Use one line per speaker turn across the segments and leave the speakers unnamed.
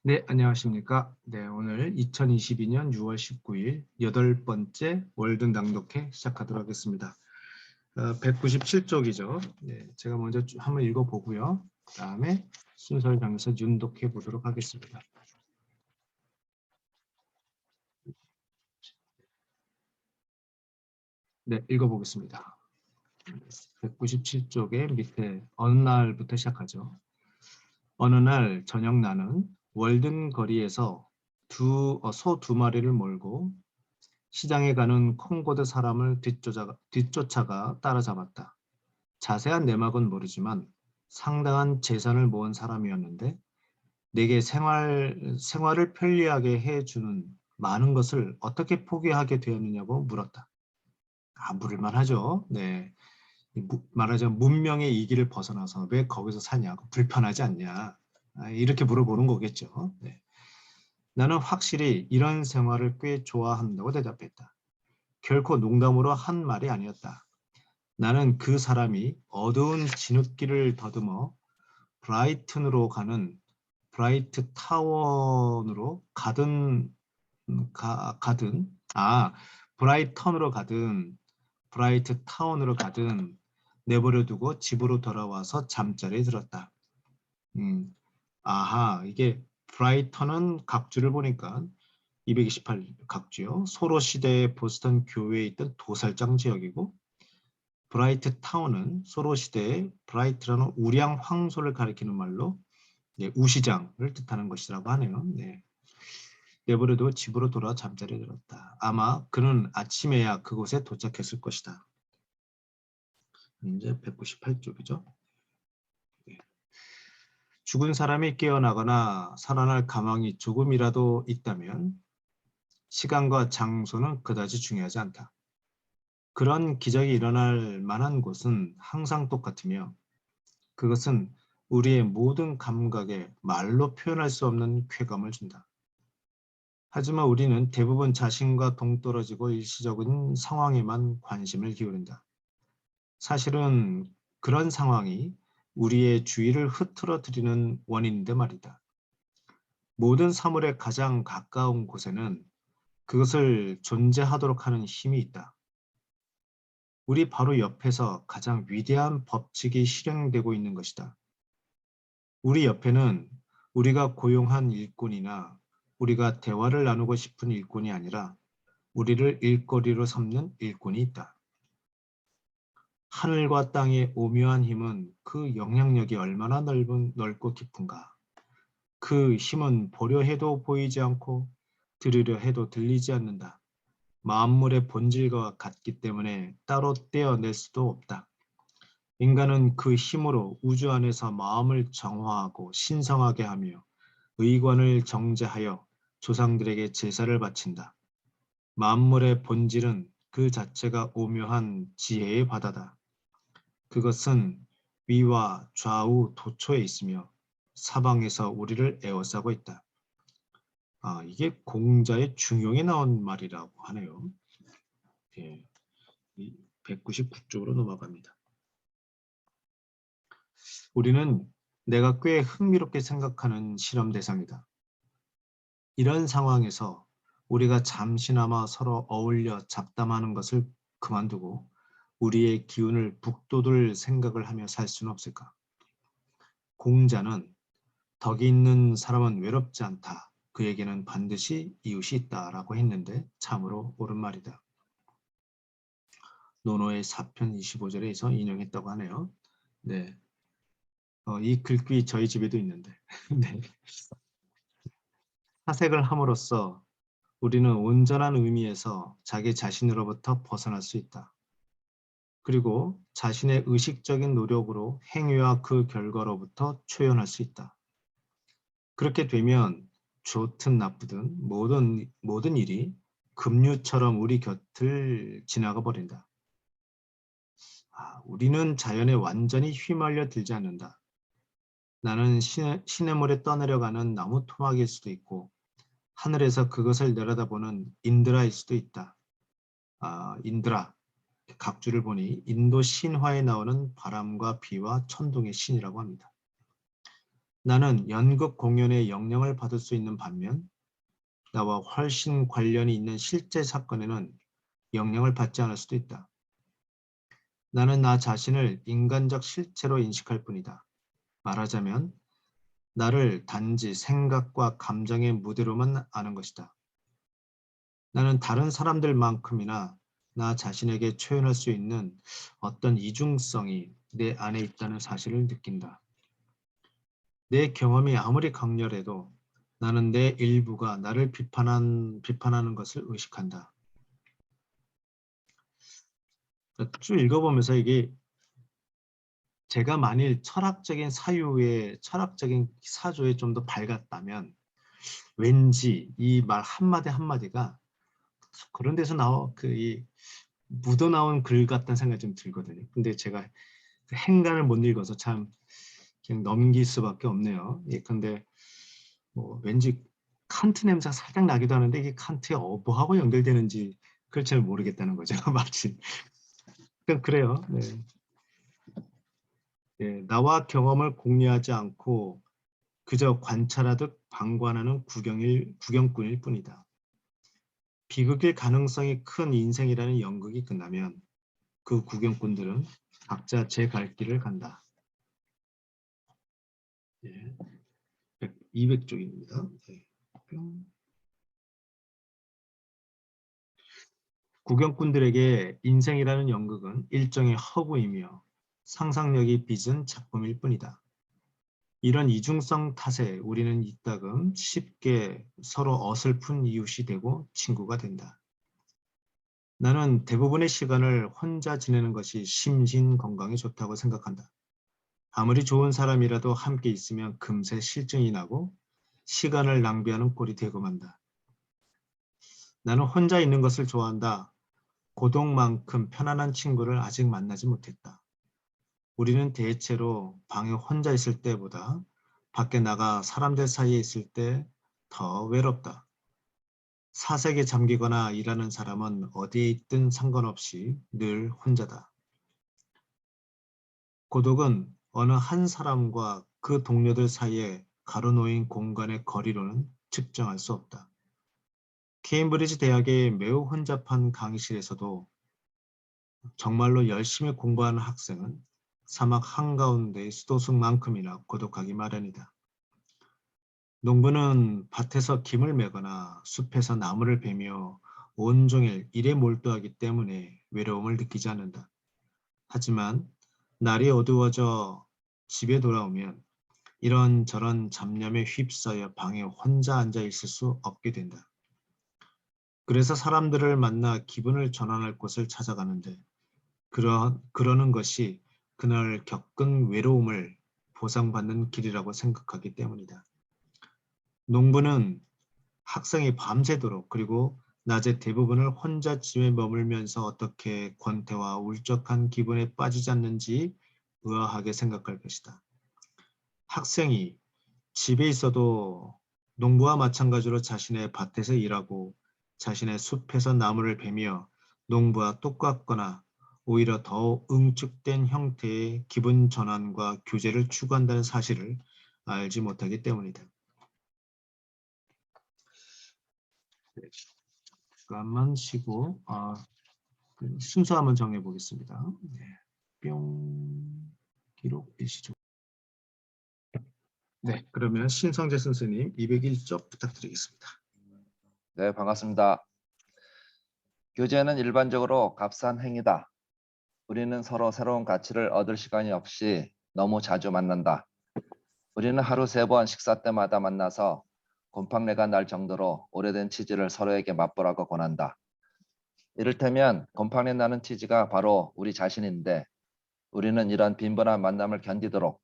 네, 안녕하십니까. 네, 오늘 2022년 6월 19일 여덟 번째 월든 낭독회 시작하도록 하겠습니다. 197쪽이죠. 네, 제가 먼저 한번 읽어보고요. 그 다음에 순서를 정해서 윤독해 보도록 하겠습니다. 네, 읽어보겠습니다. 197쪽의 밑에 어느 날부터 시작하죠. 어느 날 저녁 나는 월든 거리에서 소 두 마리를 몰고 시장에 가는 콩고드 사람을 뒤쫓아가 따라잡았다. 자세한 내막은 모르지만 상당한 재산을 모은 사람이었는데 내게 생활을 편리하게 해주는 많은 것을 어떻게 포기하게 되었느냐고 물었다. 물을만 하죠. 네. 말하자면 문명의 이기를 벗어나서 왜 거기서 사냐고 불편하지 않냐. 이렇게 물어보는 거겠죠. 네. 나는 확실히 이런 생활을 꽤 좋아한다고 대답했다. 결코 농담으로 한 말이 아니었다. 나는 그 사람이 어두운 진흙길을 더듬어 브라이튼으로 가는 브라이트 타원으로 브라이턴으로 가든 브라이트 타운으로 가든 내버려 두고 집으로 돌아와서 잠자리에 들었다. 이게 브라이턴은 각주를 보니까 228 각주요. 소로 시대의 보스턴 교회에 있던 도살장 지역이고 브라이트 타운은 소로 시대의 브라이트라는 우량 황소를 가리키는 말로 우시장을 뜻하는 것이라고 하네요. 네. 내버려두고 집으로 돌아 잠자리에 들었다. 아마 그는 아침에야 그곳에 도착했을 것이다. 이제 198쪽이죠. 죽은 사람이 깨어나거나 살아날 가망이 조금이라도 있다면 시간과 장소는 그다지 중요하지 않다. 그런 기적이 일어날 만한 곳은 항상 똑같으며 그것은 우리의 모든 감각에 말로 표현할 수 없는 쾌감을 준다. 하지만 우리는 대부분 자신과 동떨어지고 일시적인 상황에만 관심을 기울인다. 사실은 그런 상황이 우리의 주의를 흐트러뜨리는 원인인데 말이다. 모든 사물에 가장 가까운 곳에는 그것을 존재하도록 하는 힘이 있다. 우리 바로 옆에서 가장 위대한 법칙이 실행되고 있는 것이다. 우리 옆에는 우리가 고용한 일꾼이나 우리가 대화를 나누고 싶은 일꾼이 아니라 우리를 일거리로 삼는 일꾼이 있다. 하늘과 땅의 오묘한 힘은 그 영향력이 얼마나 넓고 깊은가. 그 힘은 보려 해도 보이지 않고 들으려 해도 들리지 않는다. 만물의 본질과 같기 때문에 따로 떼어낼 수도 없다. 인간은 그 힘으로 우주 안에서 마음을 정화하고 신성하게 하며 의관을 정제하여 조상들에게 제사를 바친다. 만물의 본질은 그 자체가 오묘한 지혜의 바다다. 그것은 위와 좌우 도처에 있으며 사방에서 우리를 에워싸고 있다. 이게 공자의 중용에 나온 말이라고 하네요. 예, 199쪽으로 넘어갑니다. 우리는 내가 꽤 흥미롭게 생각하는 실험 대상이다. 이런 상황에서 우리가 잠시나마 서로 어울려 잡담하는 것을 그만두고 우리의 기운을 북돋을 생각을 하며 살 수는 없을까? 공자는 덕이 있는 사람은 외롭지 않다. 그에게는 반드시 이웃이 있다라고 했는데 참으로 옳은 말이다. 논어의 4편 25절에서 인용했다고 하네요. 네, 이 글귀 저희 집에도 있는데 네. 사색을 함으로써 우리는 온전한 의미에서 자기 자신으로부터 벗어날 수 있다. 그리고 자신의 의식적인 노력으로 행위와 그 결과로부터 초연할 수 있다. 그렇게 되면 좋든 나쁘든 모든 일이 급류처럼 우리 곁을 지나가 버린다. 우리는 자연에 완전히 휘말려 들지 않는다. 나는 시냇물에 떠내려가는 나무 토막일 수도 있고 하늘에서 그것을 내려다보는 인드라일 수도 있다. 인드라, 각주를 보니 인도 신화에 나오는 바람과 비와 천둥의 신이라고 합니다. 나는 연극 공연의 영향을 받을 수 있는 반면 나와 훨씬 관련이 있는 실제 사건에는 영향을 받지 않을 수도 있다. 나는 나 자신을 인간적 실체로 인식할 뿐이다. 말하자면 나를 단지 생각과 감정의 무대로만 아는 것이다. 나는 다른 사람들만큼이나 나 자신에게 표현할 수 있는 어떤 이중성이 내 안에 있다는 사실을 느낀다. 내 경험이 아무리 강렬해도 나는 내 일부가 나를 비판하는 것을 의식한다. 쭉 읽어보면서 이게 제가 만일 철학적인 사조에 좀 더 밝았다면 왠지 이 말 한마디 한마디가 그런 데서 이 묻어나온 글 같다는 생각이 좀 들거든요. 근데 제가 그 행간을 못 읽어서 참 그냥 넘길 수밖에 없네요. 예, 근데 뭐 왠지 칸트 냄새가 살짝 나기도 하는데 이게 칸트의 뭐하고 연결되는지 그걸 잘 모르겠다는 거죠. 마침. 그래요. 네. 예, 나와 경험을 공유하지 않고 그저 관찰하듯 방관하는 구경꾼일 뿐이다. 비극일 가능성이 큰 인생이라는 연극이 끝나면 그 구경꾼들은 각자 제 갈 길을 간다. 예, 200쪽입니다. 예. 구경꾼들에게 인생이라는 연극은 일종의 허구이며 상상력이 빚은 작품일 뿐이다. 이런 이중성 탓에 우리는 이따금 쉽게 서로 어설픈 이웃이 되고 친구가 된다. 나는 대부분의 시간을 혼자 지내는 것이 심신 건강에 좋다고 생각한다. 아무리 좋은 사람이라도 함께 있으면 금세 실증이 나고 시간을 낭비하는 꼴이 되고 만다. 나는 혼자 있는 것을 좋아한다. 고독만큼 편안한 친구를 아직 만나지 못했다. 우리는 대체로 방에 혼자 있을 때보다 밖에 나가 사람들 사이에 있을 때 더 외롭다. 사색에 잠기거나 일하는 사람은 어디에 있든 상관없이 늘 혼자다. 고독은 어느 한 사람과 그 동료들 사이에 가로놓인 공간의 거리로는 측정할 수 없다. 케임브리지 대학의 매우 혼잡한 강의실에서도 정말로 열심히 공부하는 학생은 사막 한가운데의 수도승만큼이나 고독하기 마련이다. 농부는 밭에서 김을 매거나 숲에서 나무를 베며 온종일 일에 몰두하기 때문에 외로움을 느끼지 않는다. 하지만 날이 어두워져 집에 돌아오면 이런저런 잡념에 휩싸여 방에 혼자 앉아 있을 수 없게 된다. 그래서 사람들을 만나 기분을 전환할 곳을 찾아가는데 그러는 것이 그날 겪은 외로움을 보상받는 길이라고 생각하기 때문이다. 농부는 학생이 밤새도록 그리고 낮의 대부분을 혼자 집에 머물면서 어떻게 권태와 울적한 기분에 빠지지 않는지 의아하게 생각할 것이다. 학생이 집에 있어도 농부와 마찬가지로 자신의 밭에서 일하고 자신의 숲에서 나무를 베며 농부와 똑같거나 오히려 더 응축된 형태의 기분 전환과 교제를 추구한다는 사실을 알지 못하기 때문이다. 잠깐만 쉬고 순서 한번 정해 보겠습니다. 네. 뿅 기록 일시적. 네, 그러면 신성재 선생님 201쪽 부탁드리겠습니다.
네, 반갑습니다. 교제는 일반적으로 값싼 행위다. 우리는 서로 새로운 가치를 얻을 시간이 없이 너무 자주 만난다. 우리는 하루 3번 식사 때마다 만나서 곰팡내가 날 정도로 오래된 치즈를 서로에게 맛보라고 권한다. 이를테면 곰팡내 나는 치즈가 바로 우리 자신인데 우리는 이런 빈번한 만남을 견디도록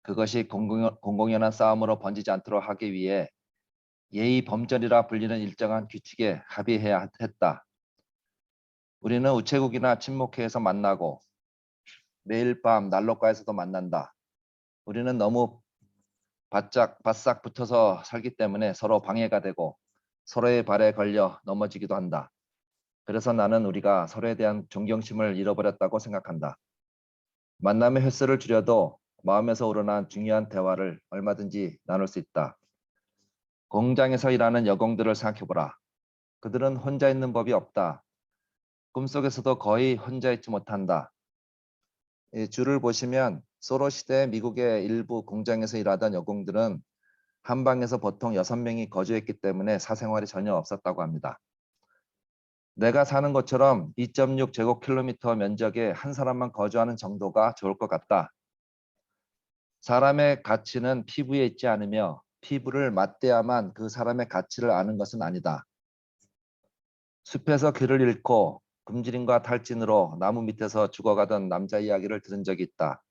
그것이 공공연한 싸움으로 번지지 않도록 하기 위해 예의 범절이라 불리는 일정한 규칙에 합의해야 했다. 우리는 우체국이나 친목회에서 만나고 매일 밤 난로가에서도 만난다. 우리는 너무 바싹 붙어서 살기 때문에 서로 방해가 되고 서로의 발에 걸려 넘어지기도 한다. 그래서 나는 우리가 서로에 대한 존경심을 잃어버렸다고 생각한다. 만남의 횟수를 줄여도 마음에서 우러난 중요한 대화를 얼마든지 나눌 수 있다. 공장에서 일하는 여공들을 생각해보라. 그들은 혼자 있는 법이 없다. 꿈속에서도 거의 혼자 있지 못한다. 이 줄을 보시면 소로 시대 미국의 일부 공장에서 일하던 여공들은 한 방에서 보통 6명이 거주했기 때문에 사생활이 전혀 없었다고 합니다. 내가 사는 것처럼 2.6 제곱킬로미터 면적에 한 사람만 거주하는 정도가 좋을 것 같다. 사람의 가치는 피부에 있지 않으며 피부를 맞대야만 그 사람의 가치를 아는 것은 아니다. 숲에서 길을 잃고 금지림과 탈진으로 나무 밑에서 죽어가던 남자 이야기를 들은 적이 있다.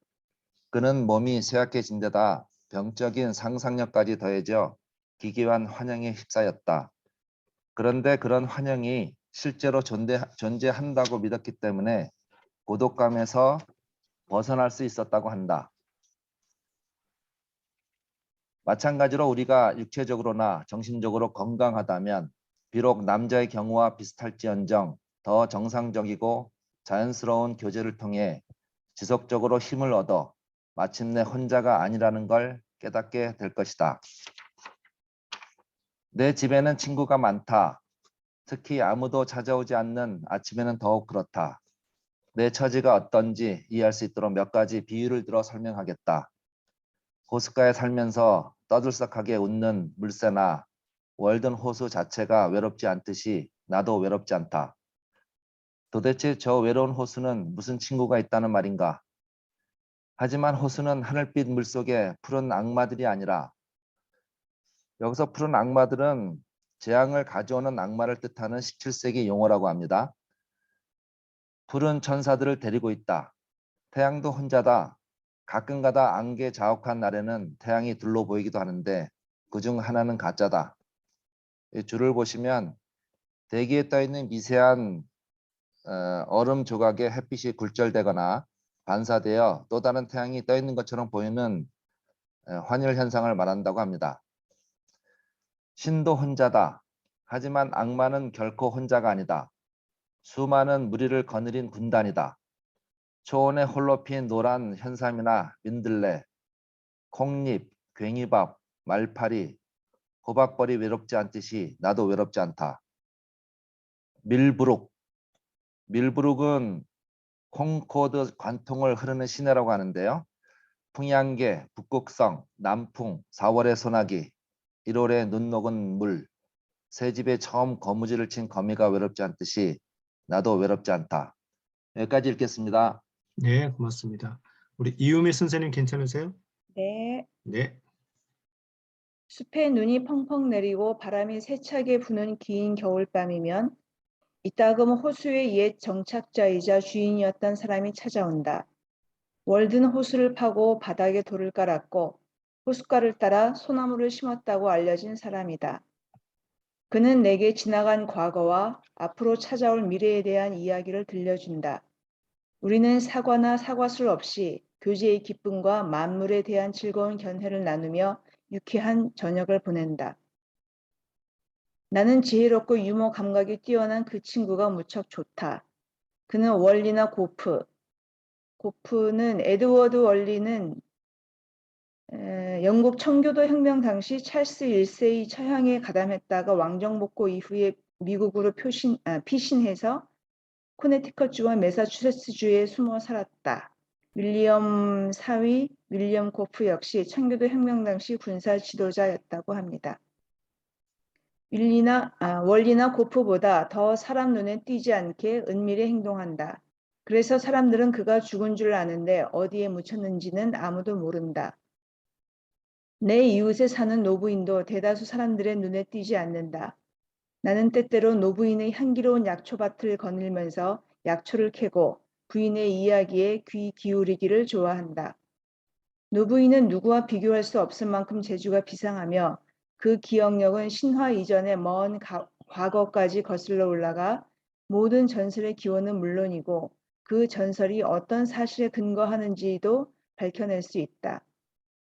그는 몸이 쇠약해진 데다 병적인 상상력까지 더해져 기괴한 환영에 휩싸였다. 그런데 그런 환영이 실제로 존재한다고 믿었기 때문에 고독감에서 벗어날 수 있었다고 한다. 마찬가지로 우리가 육체적으로나 정신적으로 건강하다면 비록 남자의 경우와 비슷할지언정 더 정상적이고 자연스러운 교제를 통해 지속적으로 힘을 얻어 마침내 혼자가 아니라는 걸 깨닫게 될 것이다. 내 집에는 친구가 많다. 특히 아무도 찾아오지 않는 아침에는 더욱 그렇다. 내 처지가 어떤지 이해할 수 있도록 몇 가지 비유를 들어 설명하겠다. 호숫가에 살면서 떠들썩하게 웃는 물새나 월든 호수 자체가 외롭지 않듯이 나도 외롭지 않다. 도대체 저 외로운 호수는 무슨 친구가 있다는 말인가? 하지만 호수는 하늘빛 물속의 푸른 악마들이 아니라, 여기서 푸른 악마들은 재앙을 가져오는 악마를 뜻하는 17세기 용어라고 합니다. 푸른 천사들을 데리고 있다. 태양도 혼자다. 가끔가다 안개 자욱한 날에는 태양이 둘로 보이기도 하는데 그중 하나는 가짜다. 이 줄을 보시면 대기에 떠있는 미세한 얼음 조각에 햇빛이 굴절되거나 반사되어 또 다른 태양이 떠있는 것처럼 보이는 환율 현상을 말한다고 합니다. 신도 혼자다. 하지만 악마는 결코 혼자가 아니다. 수많은 무리를 거느린 군단이다. 초원에 홀로 핀 노란 현삼이나 민들레, 콩잎, 괭이밥, 말파리, 호박벌이 외롭지 않듯이 나도 외롭지 않다. 밀브룩, 밀브룩은 콩코드 관통을 흐르는 시내라고 하는데요. 풍향계, 북극성, 남풍, 4월의 소나기, 1월의 눈 녹은 물, 새집에 처음 거무줄을 친 거미가 외롭지 않듯이 나도 외롭지 않다. 여기까지 읽겠습니다.
네, 고맙습니다. 우리 이유미 선생님 괜찮으세요?
네.
네.
숲에 눈이 펑펑 내리고 바람이 세차게 부는 긴 겨울밤이면 이따금 호수의 옛 정착자이자 주인이었던 사람이 찾아온다. 월든 호수를 파고 바닥에 돌을 깔았고 호숫가를 따라 소나무를 심었다고 알려진 사람이다. 그는 내게 지나간 과거와 앞으로 찾아올 미래에 대한 이야기를 들려준다. 우리는 사과나 사과술 없이 교제의 기쁨과 만물에 대한 즐거운 견해를 나누며 유쾌한 저녁을 보낸다. 나는 지혜롭고 유머 감각이 뛰어난 그 친구가 무척 좋다. 그는 월리나 고프는 에드워드 월리는 영국 청교도 혁명 당시 찰스 1세의 처형에 가담했다가 왕정 복고 이후에 미국으로 피신해서 코네티컷주와 매사추세츠주에 숨어 살았다. 윌리엄 사위 윌리엄 고프 역시 청교도 혁명 당시 군사 지도자였다고 합니다. 월리나 고프보다 더 사람 눈에 띄지 않게 은밀히 행동한다. 그래서 사람들은 그가 죽은 줄 아는데 어디에 묻혔는지는 아무도 모른다. 내 이웃에 사는 노부인도 대다수 사람들의 눈에 띄지 않는다. 나는 때때로 노부인의 향기로운 약초밭을 거닐면서 약초를 캐고 부인의 이야기에 귀 기울이기를 좋아한다. 노부인은 누구와 비교할 수 없을 만큼 재주가 비상하며 그 기억력은 신화 이전의 먼 과거까지 거슬러 올라가 모든 전설의 기원은 물론이고 그 전설이 어떤 사실에 근거하는지도 밝혀낼 수 있다.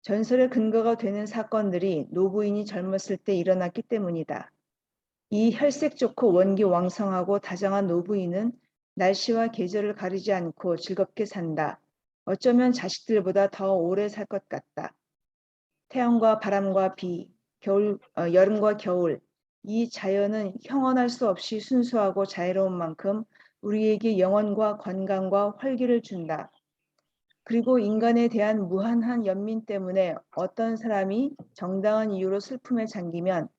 전설의 근거가 되는 사건들이 노부인이 젊었을 때 일어났기 때문이다. 이 혈색 좋고 원기 왕성하고 다정한 노부인은 날씨와 계절을 가리지 않고 즐겁게 산다. 어쩌면 자식들보다 더 오래 살 것 같다. 태양과 바람과 비, 여름과 겨울, 이 자연은 형언할 수 없이 순수하고 자유로운 만큼 우리에게 영혼과 건강과 활기를 준다. 그리고 인간에 대한 무한한 연민 때문에 어떤 사람이 정당한 이유로 슬픔에 잠기면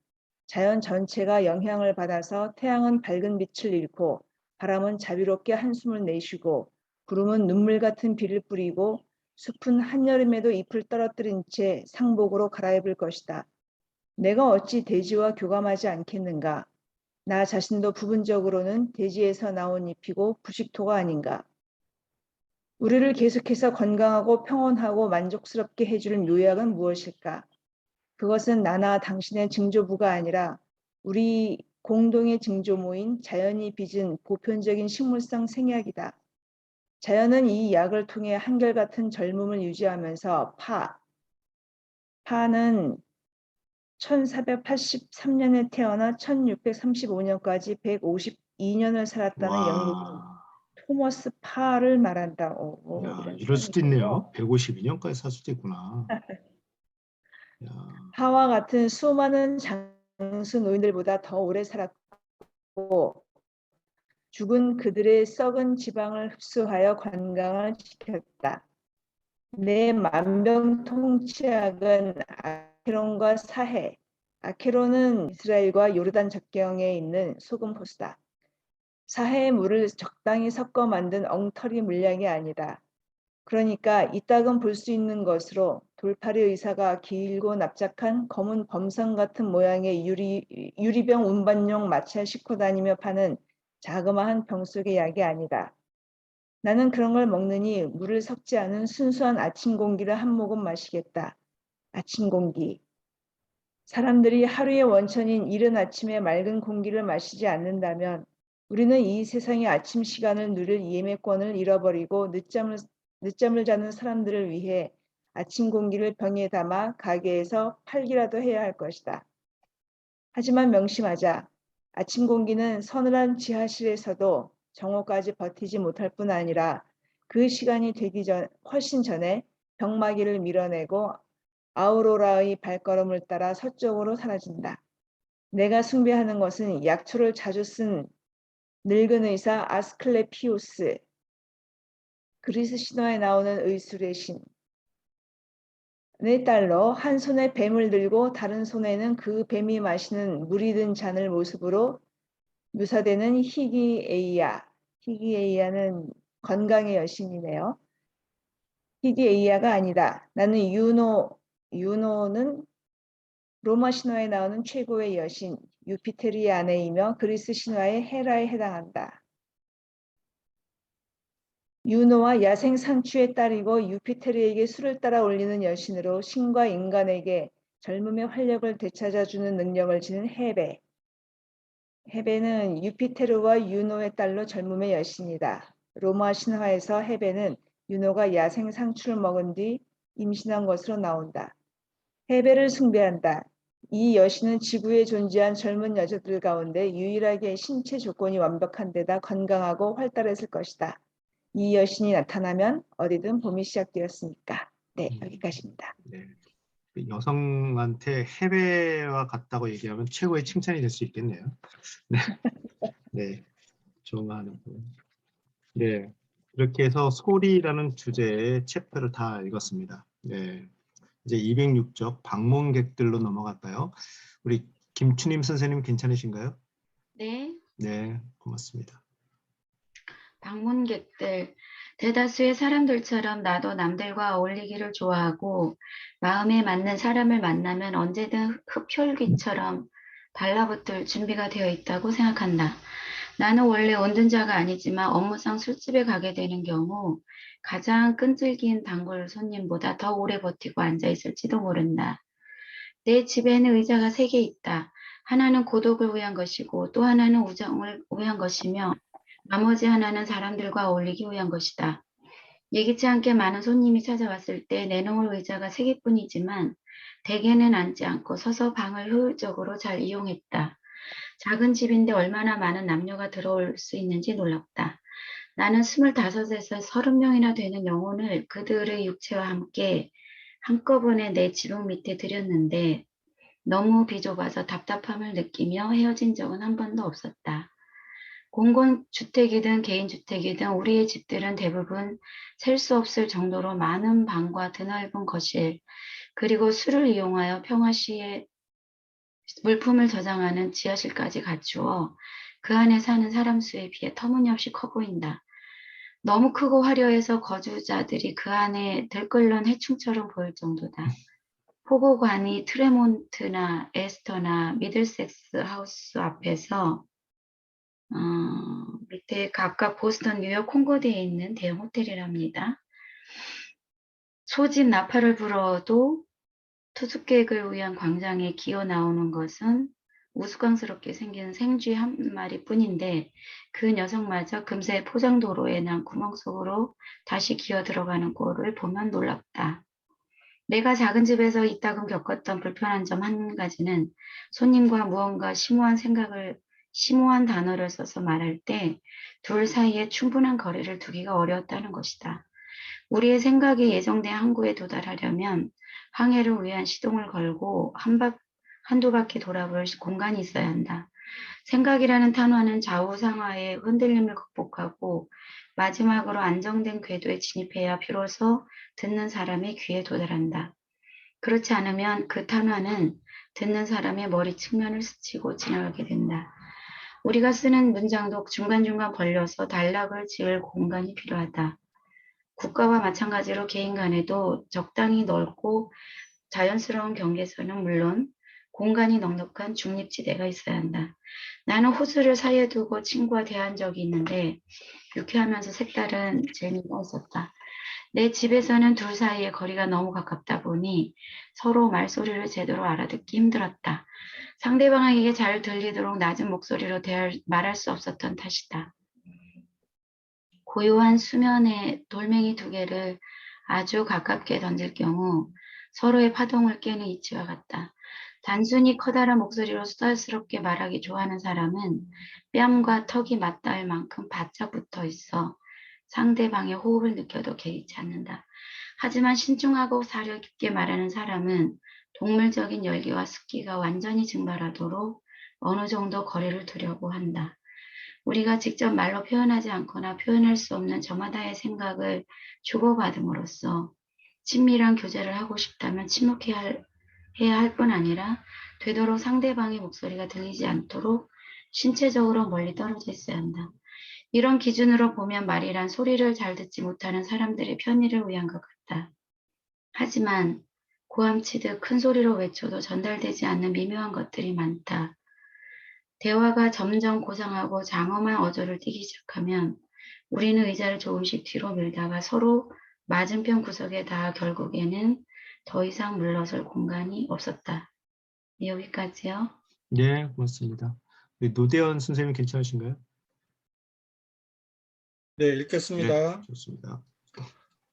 자연 전체가 영향을 받아서 태양은 밝은 빛을 잃고 바람은 자비롭게 한숨을 내쉬고 구름은 눈물 같은 비를 뿌리고 숲은 한여름에도 잎을 떨어뜨린 채 상복으로 갈아입을 것이다. 내가 어찌 대지와 교감하지 않겠는가? 나 자신도 부분적으로는 대지에서 나온 잎이고 부식토가 아닌가? 우리를 계속해서 건강하고 평온하고 만족스럽게 해줄 묘약은 무엇일까? 그것은 나나 당신의 증조부가 아니라 우리 공동의 증조모인 자연이 빚은 보편적인 식물성 생약이다. 자연은 이 약을 통해 한결같은 젊음을 유지하면서 파는 1483년에 태어나 1635년까지 152년을 살았다는 영국인
와,
토머스 파를 말한다.
야,
이런
이럴
사람이
수도
있군요.
있네요. 152년까지 살 수도 있구나. 야,
파와 같은 수많은 장수 노인들보다 더 오래 살았고 죽은 그들의 썩은 지방을 흡수하여 건강을 지켰다. 내 만병통치약은 아케론과 사해. 아케론은 이스라엘과 요르단 접경에 있는 소금 호수다. 사해의 물을 적당히 섞어 만든 엉터리 물약이 아니다. 그러니까 이따금 볼 수 있는 것으로 돌팔이 의사가 길고 납작한 검은 범선 같은 모양의 유리병 운반용 마차에 싣고 다니며 파는 자그마한 병 속의 약이 아니다. 나는 그런 걸 먹느니 물을 섞지 않은 순수한 아침 공기를 한 모금 마시겠다. 아침 공기. 사람들이 하루의 원천인 이른 아침에 맑은 공기를 마시지 않는다면 우리는 이 세상의 아침 시간을 누릴 예매권을 잃어버리고 늦잠을 자는 사람들을 위해 아침 공기를 병에 담아 가게에서 팔기라도 해야 할 것이다. 하지만 명심하자. 아침 공기는 서늘한 지하실에서도 정오까지 버티지 못할 뿐 아니라 그 시간이 되기 훨씬 전에 병마기를 밀어내고 아우로라의 발걸음을 따라 서쪽으로 사라진다. 내가 숭배하는 것은 약초를 자주 쓴 늙은 의사 아스클레피우스, 그리스 신화에 나오는 의술의 신의 딸로 한 손에 뱀을 들고 다른 손에는 그 뱀이 마시는 물이 든 잔을 모습으로 묘사되는 히기에이야. 히기에이야는 건강의 여신이네요. 히기에이야가 아니다. 나는 유노는 로마 신화에 나오는 최고의 여신 유피테르의 아내이며 그리스 신화의 헤라에 해당한다. 유노와 야생 상추의 딸이고 유피테르에게 술을 따라 올리는 여신으로 신과 인간에게 젊음의 활력을 되찾아주는 능력을 지닌 헤베. 헤베는 유피테르와 유노의 딸로 젊음의 여신이다. 로마 신화에서 헤베는 유노가 야생 상추를 먹은 뒤 임신한 것으로 나온다. 헤베를 숭배한다. 이 여신은 지구에 존재한 젊은 여자들 가운데 유일하게 신체 조건이 완벽한 데다 건강하고 활달했을 것이다. 이 여신이 나타나면 어디든 봄이 시작되었으니까. 네, 여기까지입니다.
네. 그 여성한테 해배와 같다고 얘기하면 최고의 칭찬이 될 수 있겠네요. 네, 네, 좋은 거 하는 분. 네, 이렇게 해서 소리라는 주제의 챕터를 다 읽었습니다. 네, 이제 206쪽 방문객들로 넘어갈까요? 우리 김추님 선생님 괜찮으신가요?
네,
네, 고맙습니다.
방문객들. 대다수의 사람들처럼 나도 남들과 어울리기를 좋아하고 마음에 맞는 사람을 만나면 언제든 흡혈귀처럼 달라붙을 준비가 되어 있다고 생각한다. 나는 원래 운전자가 아니지만 업무상 술집에 가게 되는 경우 가장 끈질긴 단골 손님보다 더 오래 버티고 앉아 있을지도 모른다. 내 집에는 의자가 3개 있다. 하나는 고독을 위한 것이고 또 하나는 우정을 위한 것이며 나머지 하나는 사람들과 어울리기 위한 것이다. 예기치 않게 많은 손님이 찾아왔을 때 내놓을 의자가 3개뿐이지만 대개는 앉지 않고 서서 방을 효율적으로 잘 이용했다. 작은 집인데 얼마나 많은 남녀가 들어올 수 있는지 놀랍다. 나는 25에서 30명이나 되는 영혼을 그들의 육체와 함께 한꺼번에 내 지붕 밑에 들였는데 너무 비좁아서 답답함을 느끼며 헤어진 적은 한 번도 없었다. 공공주택이든 개인주택이든 우리의 집들은 대부분 셀 수 없을 정도로 많은 방과 드넓은 거실, 그리고 수를 이용하여 평화시에 물품을 저장하는 지하실까지 갖추어 그 안에 사는 사람 수에 비해 터무니없이 커 보인다. 너무 크고 화려해서 거주자들이 그 안에 들끓는 해충처럼 보일 정도다. 포고관이 트레몬트나 에스터나 미들섹스 하우스 앞에서 밑에 각각 보스턴, 뉴욕, 콩고드에 있는 대형 호텔이랍니다. 소집 나팔을 불어도 투숙객을 위한 광장에 기어 나오는 것은 우스꽝스럽게 생긴 생쥐 한 마리뿐인데 그 녀석마저 금세 포장도로에 난 구멍 속으로 다시 기어 들어가는 꼴을 보면 놀랍다. 내가 작은 집에서 이따금 겪었던 불편한 점 한 가지는 손님과 무언가 심오한 단어를 써서 말할 때 둘 사이에 충분한 거리를 두기가 어려웠다는 것이다. 우리의 생각이 예정된 항구에 도달하려면 항해를 위한 시동을 걸고 한두 바퀴 돌아볼 공간이 있어야 한다. 생각이라는 탄화는 좌우상하의 흔들림을 극복하고 마지막으로 안정된 궤도에 진입해야 비로소 듣는 사람의 귀에 도달한다. 그렇지 않으면 그 탄화는 듣는 사람의 머리 측면을 스치고 지나가게 된다. 우리가 쓰는 문장도 중간중간 벌려서 단락을 지을 공간이 필요하다. 국가와 마찬가지로 개인 간에도 적당히 넓고 자연스러운 경계선은 물론 공간이 넉넉한 중립지대가 있어야 한다. 나는 호수를 사이에 두고 친구와 대한 적이 있는데 유쾌하면서 색다른 재미가 있었다. 내 집에서는 둘 사이의 거리가 너무 가깝다 보니 서로 말소리를 제대로 알아듣기 힘들었다. 상대방에게 잘 들리도록 낮은 목소리로 말할 수 없었던 탓이다. 고요한 수면에 돌멩이 2개를 아주 가깝게 던질 경우 서로의 파동을 깨는 이치와 같다. 단순히 커다란 목소리로 수다스럽게 말하기 좋아하는 사람은 뺨과 턱이 맞닿을 만큼 바짝 붙어 있어 상대방의 호흡을 느껴도 개의치 않는다. 하지만 신중하고 사려 깊게 말하는 사람은 동물적인 열기와 습기가 완전히 증발하도록 어느 정도 거리를 두려고 한다. 우리가 직접 말로 표현하지 않거나 표현할 수 없는 저마다의 생각을 주고받음으로써 친밀한 교제를 하고 싶다면 해야 할 뿐 아니라 되도록 상대방의 목소리가 들리지 않도록 신체적으로 멀리 떨어져 있어야 한다. 이런 기준으로 보면 말이란 소리를 잘 듣지 못하는 사람들의 편의를 위한 것 같다. 하지만 고함치듯 큰 소리로 외쳐도 전달되지 않는 미묘한 것들이 많다. 대화가 점점 고상하고 장엄한 어조를 띠기 시작하면 우리는 의자를 조금씩 뒤로 밀다가 서로 맞은편 구석에 닿아 결국에는 더 이상 물러설 공간이 없었다. 여기까지요.
네, 고맙습니다. 노대현 선생님 괜찮으신가요?
네, 읽겠습니다.
네, 좋습니다.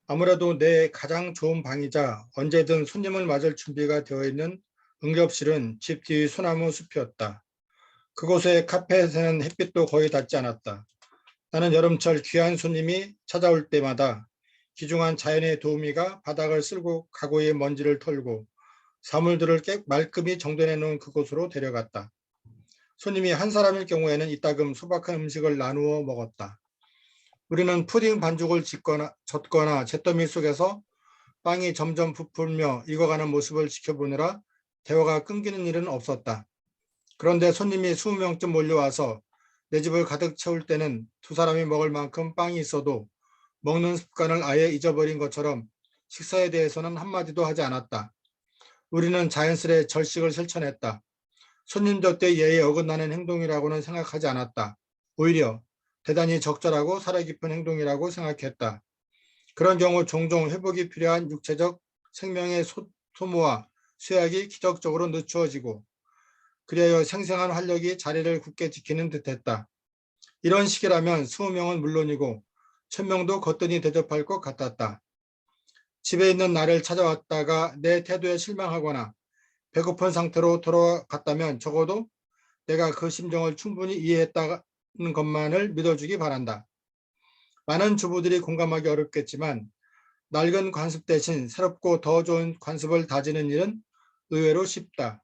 아무래도 내 가장 좋은 방이자 언제든 손님을 맞을 준비가 되어 있는 응접실은 집 뒤 소나무 숲이었다. 그곳의 카펫에는 햇빛도 거의 닿지 않았다. 나는 여름철 귀한 손님이 찾아올 때마다 귀중한 자연의 도우미가 바닥을 쓸고 가구의 먼지를 털고 사물들을 말끔히 정돈해 놓은 그곳으로 데려갔다. 손님이 한 사람일 경우에는 이따금 소박한 음식을 나누어 먹었다. 우리는 푸딩 반죽을 젓거나 잿더미 속에서 빵이 점점 부풀며 익어가는 모습을 지켜보느라 대화가 끊기는 일은 없었다. 그런데 손님이 20명쯤 몰려와서 내 집을 가득 채울 때는 두 사람이 먹을 만큼 빵이 있어도 먹는 습관을 아예 잊어버린 것처럼 식사에 대해서는 한마디도 하지 않았다. 우리는 자연스레 절식을 실천했다. 손님 곁에 예의에 어긋나는 행동이라고는 생각하지 않았다. 오히려 대단히 적절하고 살아깊은 행동이라고 생각했다. 그런 경우 종종 회복이 필요한 육체적 생명의 소모와 쇠약이 기적적으로 늦추어지고 그리하여 생생한 활력이 자리를 굳게 지키는 듯했다. 이런 식이라면 20명은 물론이고 1000명도 거뜬히 대접할 것 같았다. 집에 있는 나를 찾아왔다가 내 태도에 실망하거나 배고픈 상태로 돌아갔다면 적어도 내가 그 심정을 충분히 이해했다는 것만을 믿어주기 바란다. 많은 주부들이 공감하기 어렵겠지만 낡은 관습 대신 새롭고 더 좋은 관습을 다지는 일은 의외로 쉽다.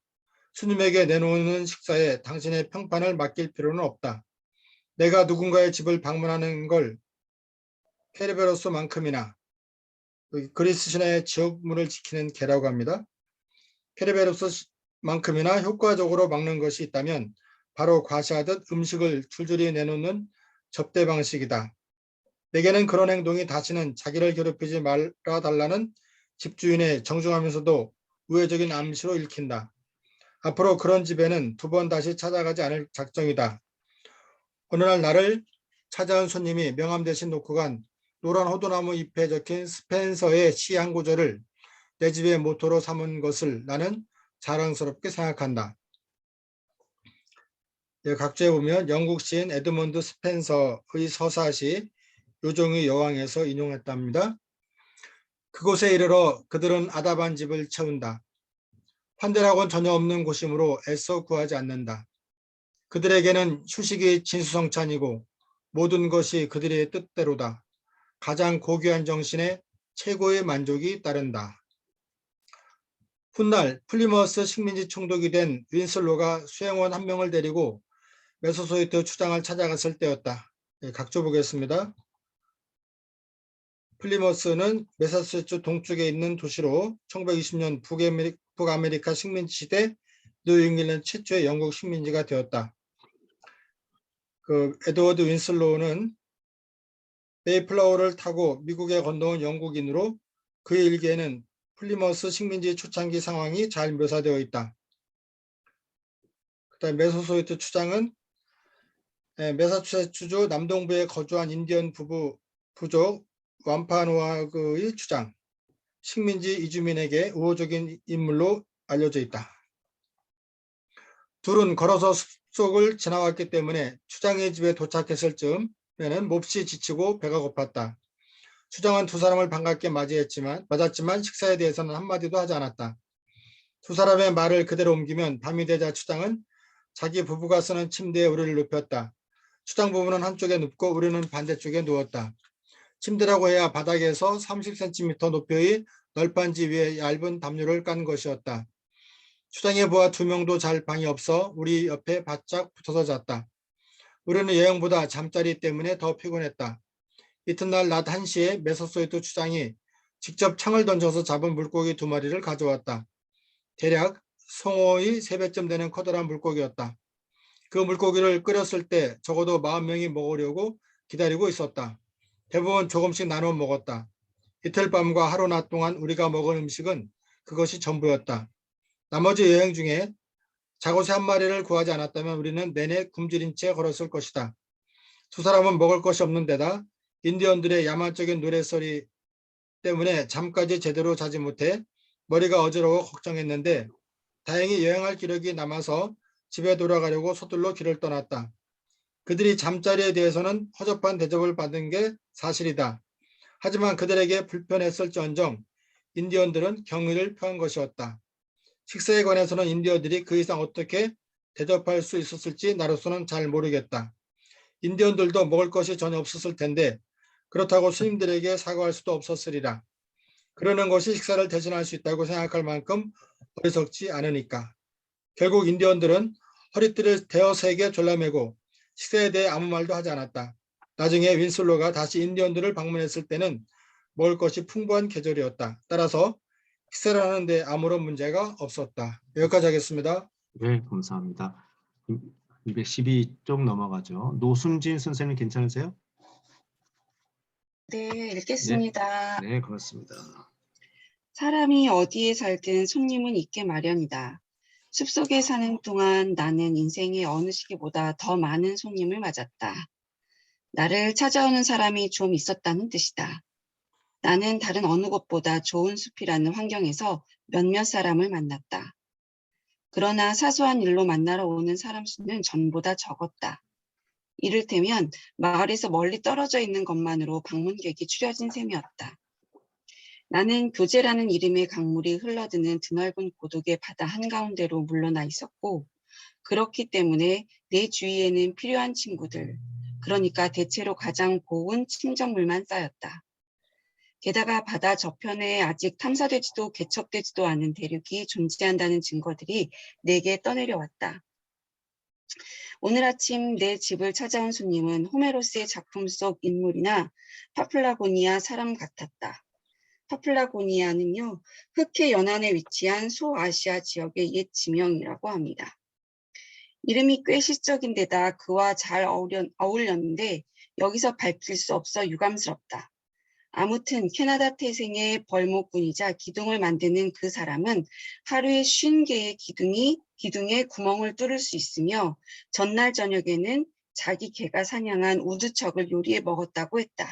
스님에게 내놓는 식사에 당신의 평판을 맡길 필요는 없다. 내가 누군가의 집을 방문하는 걸 케르베로스만큼이나, 그리스 신화의 지옥문을 지키는 개라고 합니다. 케르베로스만큼이나 효과적으로 막는 것이 있다면 바로 과시하듯 음식을 줄줄이 내놓는 접대 방식이다. 내게는 그런 행동이 다시는 자기를 괴롭히지 말아달라는 집주인의 정중하면서도 우회적인 암시로 읽힌다. 앞으로 그런 집에는 2번 다시 찾아가지 않을 작정이다. 어느 날 나를 찾아온 손님이 명함 대신 놓고 간 노란 호두나무 잎에 적힌 스펜서의 시 한 구절을 내 집의 모토로 삼은 것을 나는 자랑스럽게 생각한다. 각주에 보면 영국 시인 에드먼드 스펜서의 서사시 요정의 여왕에서 인용했답니다. 그곳에 이르러 그들은 아담한 집을 채운다. 환대라고는 전혀 없는 곳이므로 애써 구하지 않는다. 그들에게는 휴식이 진수성찬이고 모든 것이 그들의 뜻대로다. 가장 고귀한 정신에 최고의 만족이 따른다. 훗날 플리머스 식민지 총독이 된 윈슬로가 수행원 한 명을 데리고 매소소이트 추장을 찾아갔을 때였다. 각조 보겠습니다. 플리머스는 매사추세츠 동쪽에 있는 도시로 1920년 북아메리카 식민지 시대 뉴잉글랜드 최초의 영국 식민지가 되었다. 에드워드 윈슬로우는 메이플라워를 타고 미국에 건너온 영국인으로 그의 일기에는 플리머스 식민지 초창기 상황이 잘 묘사되어 있다. 그다음 매소소이트 추장은 매사추세츠주 남동부에 거주한 인디언 부족 완파노아그의 추장, 식민지 이주민에게 우호적인 인물로 알려져 있다. 둘은 걸어서 숲속을 지나왔기 때문에 추장의 집에 도착했을 즈음에는 몹시 지치고 배가 고팠다. 추장은 2사람을 반갑게 맞았지만 식사에 대해서는 한마디도 하지 않았다. 2사람의 말을 그대로 옮기면 밤이 되자 추장은 자기 부부가 쓰는 침대에 우리를 눕혔다. 추장 부부는 한쪽에 눕고 우리는 반대쪽에 누웠다. 침대라고 해야 바닥에서 30cm 높이의 널판지 위에 얇은 담요를 깐 것이었다. 추장의 부하 2명도 잘 방이 없어 우리 옆에 바짝 붙어서 잤다. 우리는 여행보다 잠자리 때문에 더 피곤했다. 이튿날 낮 1시에 매소소이트 추장이 직접 창을 던져서 잡은 물고기 2마리를 가져왔다. 대략 송어의 3배쯤 되는 커다란 물고기였다. 그 물고기를 끓였을 때 적어도 40명이 먹으려고 기다리고 있었다. 대부분 조금씩 나눠 먹었다. 이틀 밤과 하루 낮 동안 우리가 먹은 음식은 그것이 전부였다. 나머지 여행 중에 자고새 1마리를 구하지 않았다면 우리는 내내 굶주린 채 걸었을 것이다. 2사람은 먹을 것이 없는 데다 인디언들의 야만적인 노랫소리 때문에 잠까지 제대로 자지 못해 머리가 어지러워 걱정했는데 다행히 여행할 기력이 남아서 집에 돌아가려고 서둘러 길을 떠났다. 그들이 잠자리에 대해서는 허접한 대접을 받은 게 사실이다. 하지만 그들에게 불편했을지언정 인디언들은 경의를 표한 것이었다. 식사에 관해서는 인디언들이 그 이상 어떻게 대접할 수 있었을지 나로서는 잘 모르겠다. 인디언들도 먹을 것이 전혀 없었을 텐데 그렇다고 스님들에게 사과할 수도 없었으리라. 그러는 것이 식사를 대신할 수 있다고 생각할 만큼 어리석지 않으니까. 결국 인디언들은 허리띠를 대여색에 졸라매고 식사에 대해 아무 말도 하지 않았다. 나중에 윈슬로가 다시 인디언들을 방문했을 때는 먹을 것이 풍부한 계절이었다. 따라서 식사를 하는데 아무런 문제가 없었다. 여기까지 하겠습니다.
네, 감사합니다. 212쪽 넘어가죠. 노순진 선생님 괜찮으세요?
네, 읽겠습니다.
네, 그렇습니다.
사람이 어디에 살든 손님은 있게 마련이다. 숲속에 사는 동안 나는 인생의 어느 시기보다 더 많은 손님을 맞았다. 나를 찾아오는 사람이 좀 있었다는 뜻이다. 나는 다른 어느 곳보다 좋은 숲이라는 환경에서 몇몇 사람을 만났다. 그러나 사소한 일로 만나러 오는 사람 수는 전보다 적었다. 이를테면 마을에서 멀리 떨어져 있는 것만으로 방문객이 추려진 셈이었다. 나는 교제라는 이름의 강물이 흘러드는 드넓은 고독의 바다 한가운데로 물러나 있었고, 그렇기 때문에 내 주위에는 필요한 친구들, 그러니까 대체로 가장 고운 침전물만 쌓였다. 게다가 바다 저편에 아직 탐사되지도 개척되지도 않은 대륙이 존재한다는 증거들이 내게 떠내려왔다. 오늘 아침 내 집을 찾아온 손님은 호메로스의 작품 속 인물이나 파플라고니아 사람 같았다. 파플라고니아는요, 흑해 연안에 위치한 소아시아 지역의 옛 지명이라고 합니다. 이름이 꽤 시적인 데다 그와 잘 어울렸는데 여기서 밝힐 수 없어 유감스럽다. 아무튼 캐나다 태생의 벌목꾼이자 기둥을 만드는 그 사람은 하루에 50개의 기둥에 구멍을 뚫을 수 있으며 전날 저녁에는 자기 개가 사냥한 우두척을 요리해 먹었다고 했다.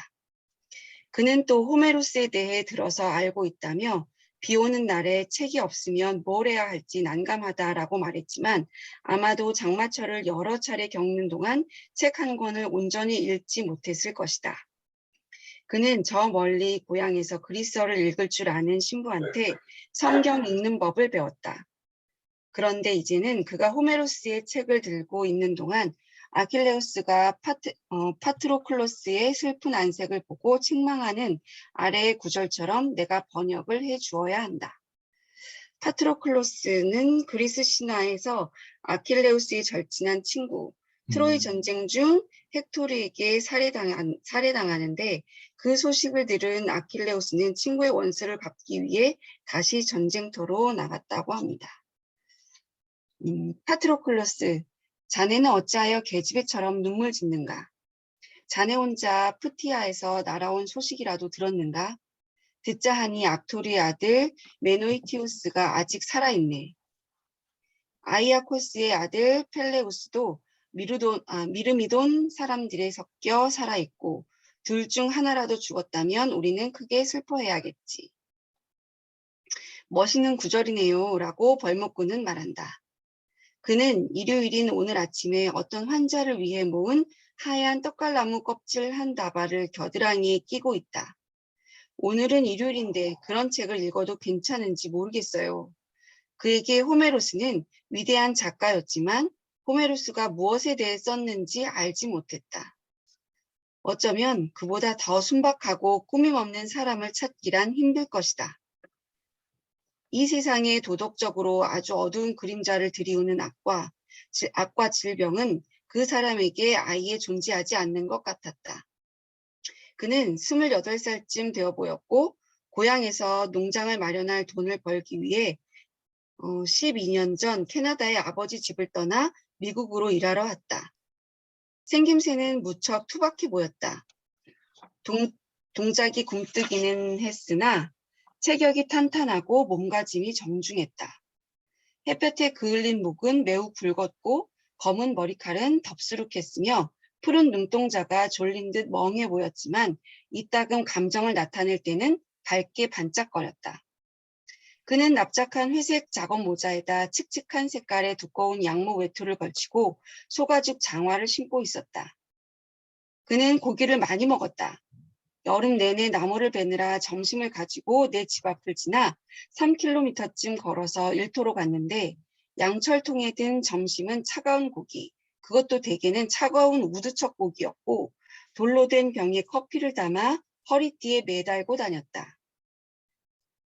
그는 또 호메로스에 대해 들어서 알고 있다며 비 오는 날에 책이 없으면 뭘 해야 할지 난감하다라고 말했지만 아마도 장마철을 여러 차례 겪는 동안 책 한 권을 온전히 읽지 못했을 것이다. 그는 저 멀리 고향에서 그리스어를 읽을 줄 아는 신부한테 성경 읽는 법을 배웠다. 그런데 이제는 그가 호메로스의 책을 들고 있는 동안 아킬레우스가 파트로클로스의 슬픈 안색을 보고 책망하는 아래의 구절처럼 내가 번역을 해 주어야 한다. 파트로클로스는 그리스 신화에서 아킬레우스의 절친한 친구, 트로이 전쟁 중 헥토르에게 살해당하는데 그 소식을 들은 아킬레우스는 친구의 원수를 갚기 위해 다시 전쟁터로 나갔다고 합니다. 파트로클로스, 자네는 어찌하여 계집애처럼 눈물 짓는가? 자네 혼자 푸티아에서 날아온 소식이라도 들었는가? 듣자 하니 악토리의 아들 메노이티우스가 아직 살아있네. 아이아코스의 아들 펠레우스도 미르미돈 사람들에 섞여 살아있고 둘 중 하나라도 죽었다면 우리는 크게 슬퍼해야겠지. 멋있는 구절이네요 라고 벌목꾼은 말한다. 그는 일요일인 오늘 아침에 어떤 환자를 위해 모은 하얀 떡갈나무 껍질 한 다발을 겨드랑이에 끼고 있다. 오늘은 일요일인데 그런 책을 읽어도 괜찮은지 모르겠어요. 그에게 호메로스는 위대한 작가였지만 호메로스가 무엇에 대해 썼는지 알지 못했다. 어쩌면 그보다 더 순박하고 꾸밈없는 사람을 찾기란 힘들 것이다. 이 세상에 도덕적으로 아주 어두운 그림자를 들이우는 악과 질병은 그 사람에게 아예 존재하지 않는 것 같았다. 그는 28살쯤 되어 보였고 고향에서 농장을 마련할 돈을 벌기 위해 12년 전 캐나다의 아버지 집을 떠나 미국으로 일하러 왔다. 생김새는 무척 투박해 보였다. 동작이 굼뜨기는 했으나 체격이 탄탄하고 몸가짐이 정중했다. 햇볕에 그을린 목은 매우 굵었고 검은 머리칼은 덥수룩했으며 푸른 눈동자가 졸린 듯 멍해 보였지만 이따금 감정을 나타낼 때는 밝게 반짝거렸다. 그는 납작한 회색 작업 모자에다 칙칙한 색깔의 두꺼운 양모 외투를 걸치고 소가죽 장화를 신고 있었다. 그는 고기를 많이 먹었다. 여름 내내 나무를 베느라 점심을 가지고 내 집 앞을 지나 3km쯤 걸어서 일터로 갔는데 양철통에 든 점심은 차가운 고기, 그것도 대개는 차가운 우두척 고기였고 돌로 된 병에 커피를 담아 허리띠에 매달고 다녔다.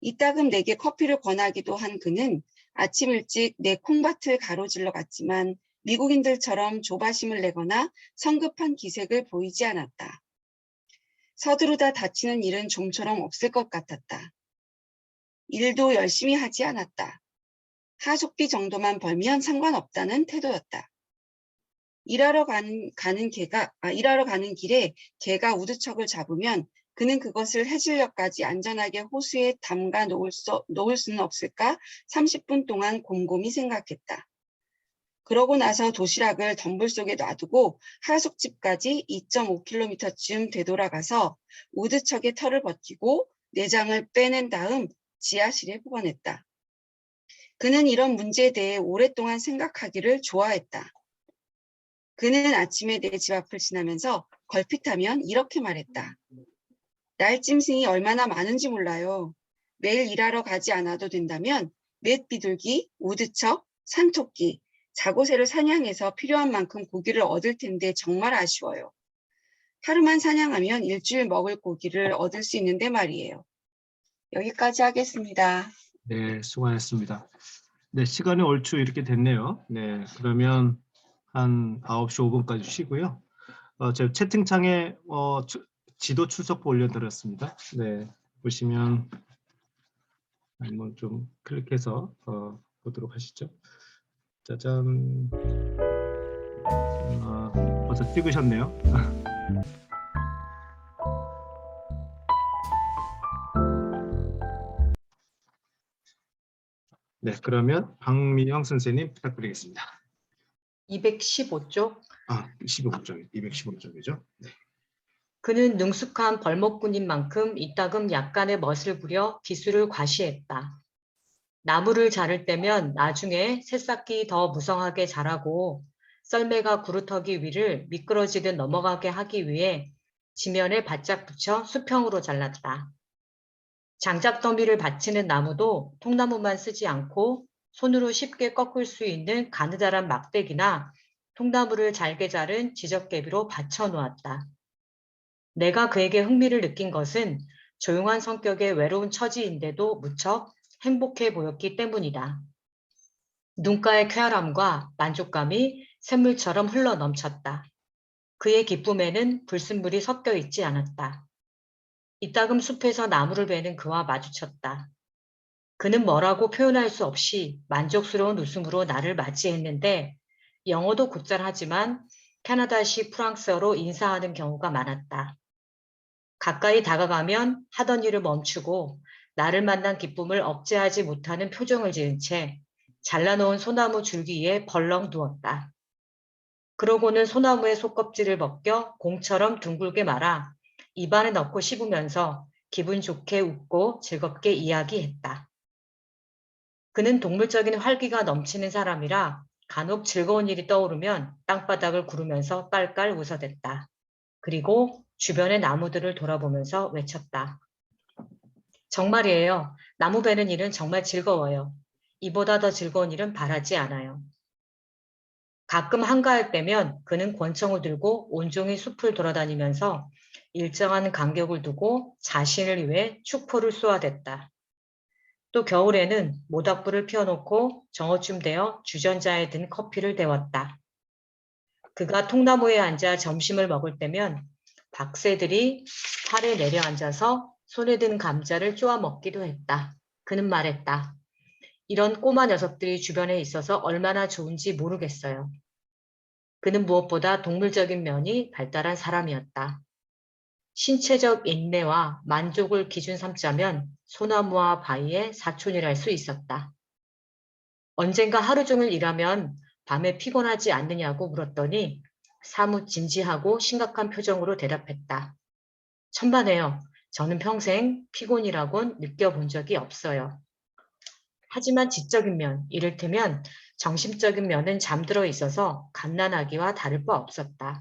이따금 내게 커피를 권하기도 한 그는 아침 일찍 내 콩밭을 가로질러 갔지만 미국인들처럼 조바심을 내거나 성급한 기색을 보이지 않았다. 서두르다 다치는 일은 좀처럼 없을 것 같았다. 일도 열심히 하지 않았다. 하숙비 정도만 벌면 상관없다는 태도였다. 일하러 가는 길에 개가 우두척을 잡으면 그는 그것을 해질녘까지 안전하게 호수에 담가 놓을 수는 없을까 30분 동안 곰곰이 생각했다. 그러고 나서 도시락을 덤불 속에 놔두고 하숙집까지 2.5km쯤 되돌아가서 우두척의 털을 벗기고 내장을 빼낸 다음 지하실에 보관했다. 그는 이런 문제에 대해 오랫동안 생각하기를 좋아했다. 그는 아침에 내 집 앞을 지나면서 걸핏하면 이렇게 말했다. 날짐승이 얼마나 많은지 몰라요. 매일 일하러 가지 않아도 된다면 맷비둘기, 우두척, 산토끼, 자고새를 사냥해서 필요한 만큼 고기를 얻을 텐데 정말 아쉬워요. 하루만 사냥하면 일주일 먹을 고기를 얻을 수 있는데 말이에요. 여기까지 하겠습니다.
네, 수고하셨습니다. 네, 시간이 얼추 이렇게 됐네요. 네, 그러면 한 9시 5분까지 쉬고요. 제 채팅창에 지도 출석부 올려드렸습니다. 네, 보시면 한번 좀 클릭해서 보도록 하시죠. 짜잔. 벌써 찍으셨네요. 네, 그러면 박민영 선생님 부탁드리겠습니다.
215쪽.
15쪽, 215쪽이죠. 네.
그는 능숙한 벌목꾼인 만큼 이따금 약간의 멋을 부려 기술을 과시했다. 나무를 자를 때면 나중에 새싹이 더 무성하게 자라고 썰매가 구루터기 위를 미끄러지듯 넘어가게 하기 위해 지면에 바짝 붙여 수평으로 잘랐다. 장작더미를 받치는 나무도 통나무만 쓰지 않고 손으로 쉽게 꺾을 수 있는 가느다란 막대기나 통나무를 잘게 자른 지적개비로 받쳐 놓았다. 내가 그에게 흥미를 느낀 것은 조용한 성격의 외로운 처지인데도 무척 행복해 보였기 때문이다. 눈가의 쾌활함과 만족감이 샘물처럼 흘러 넘쳤다. 그의 기쁨에는 불순물이 섞여 있지 않았다. 이따금 숲에서 나무를 베는 그와 마주쳤다. 그는 뭐라고 표현할 수 없이 만족스러운 웃음으로 나를 맞이했는데 영어도 곧잘하지만 캐나다식 프랑스어로 인사하는 경우가 많았다. 가까이 다가가면 하던 일을 멈추고 나를 만난 기쁨을 억제하지 못하는 표정을 지은 채 잘라놓은 소나무 줄기에 벌렁 누웠다. 그러고는 소나무의 속껍질을 벗겨 공처럼 둥글게 말아 입안에 넣고 씹으면서 기분 좋게 웃고 즐겁게 이야기했다. 그는 동물적인 활기가 넘치는 사람이라 간혹 즐거운 일이 떠오르면 땅바닥을 구르면서 깔깔 웃어댔다. 그리고 주변의 나무들을 돌아보면서 외쳤다. 정말이에요. 나무 베는 일은 정말 즐거워요. 이보다 더 즐거운 일은 바라지 않아요. 가끔 한가할 때면 그는 권총을 들고 온종일 숲을 돌아다니면서 일정한 간격을 두고 자신을 위해 축포를 쏘아댔다. 또 겨울에는 모닥불을 피워놓고 정오쯤 되어 주전자에 든 커피를 데웠다. 그가 통나무에 앉아 점심을 먹을 때면 박새들이 팔에 내려앉아서 손에 든 감자를 쪼아 먹기도 했다. 그는 말했다. 이런 꼬마 녀석들이 주변에 있어서 얼마나 좋은지 모르겠어요. 그는 무엇보다 동물적인 면이 발달한 사람이었다. 신체적 인내와 만족을 기준 삼자면 소나무와 바위의 사촌이랄 수 있었다. 언젠가 하루 종일 일하면 밤에 피곤하지 않느냐고 물었더니 사뭇 진지하고 심각한 표정으로 대답했다. 천만에요. 저는 평생 피곤이라곤 느껴본 적이 없어요. 하지만 지적인 면, 이를테면 정신적인 면은 잠들어 있어서 갓난아기와 다를 바 없었다.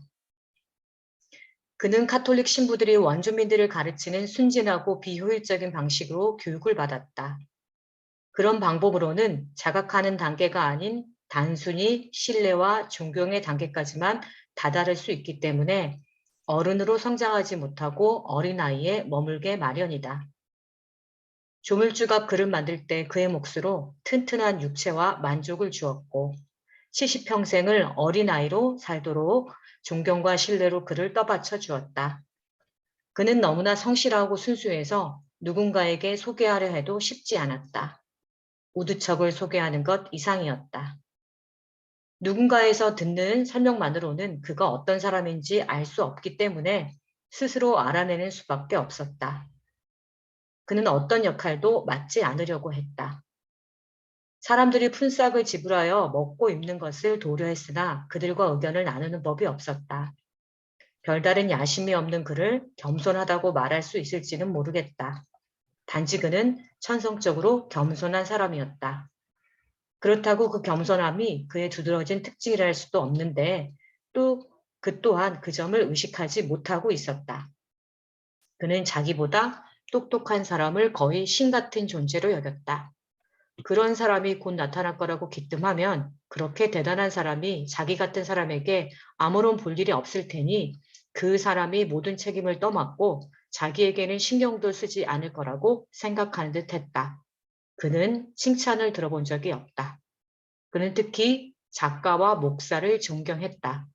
그는 카톨릭 신부들이 원주민들을 가르치는 순진하고 비효율적인 방식으로 교육을 받았다. 그런 방법으로는 자각하는 단계가 아닌 단순히 신뢰와 존경의 단계까지만 다다를 수 있기 때문에 어른으로 성장하지 못하고 어린아이에 머물게 마련이다. 조물주가 그를 만들 때 그의 몫으로 튼튼한 육체와 만족을 주었고 70평생을 어린아이로 살도록 존경과 신뢰로 그를 떠받쳐 주었다. 그는 너무나 성실하고 순수해서 누군가에게 소개하려 해도 쉽지 않았다. 우두척을 소개하는 것 이상이었다. 누군가에서 듣는 설명만으로는 그가 어떤 사람인지 알 수 없기 때문에 스스로 알아내는 수밖에 없었다. 그는 어떤 역할도 맡지 않으려고 했다. 사람들이 품삯을 지불하여 먹고 입는 것을 도려 했으나 그들과 의견을 나누는 법이 없었다. 별다른 야심이 없는 그를 겸손하다고 말할 수 있을지는 모르겠다. 단지 그는 천성적으로 겸손한 사람이었다. 그렇다고 그 겸손함이 그의 두드러진 특징이라 할 수도 없는데 또 그 또한 그 점을 의식하지 못하고 있었다. 그는 자기보다 똑똑한 사람을 거의 신 같은 존재로 여겼다. 그런 사람이 곧 나타날 거라고 기뜸하면 그렇게 대단한 사람이 자기 같은 사람에게 아무런 볼 일이 없을 테니 그 사람이 모든 책임을 떠맡고 자기에게는 신경도 쓰지 않을 거라고 생각하는 듯 했다. 그는 칭찬을 들어본 적이 없다. 그는 특히 작가와 목사를 존경했다.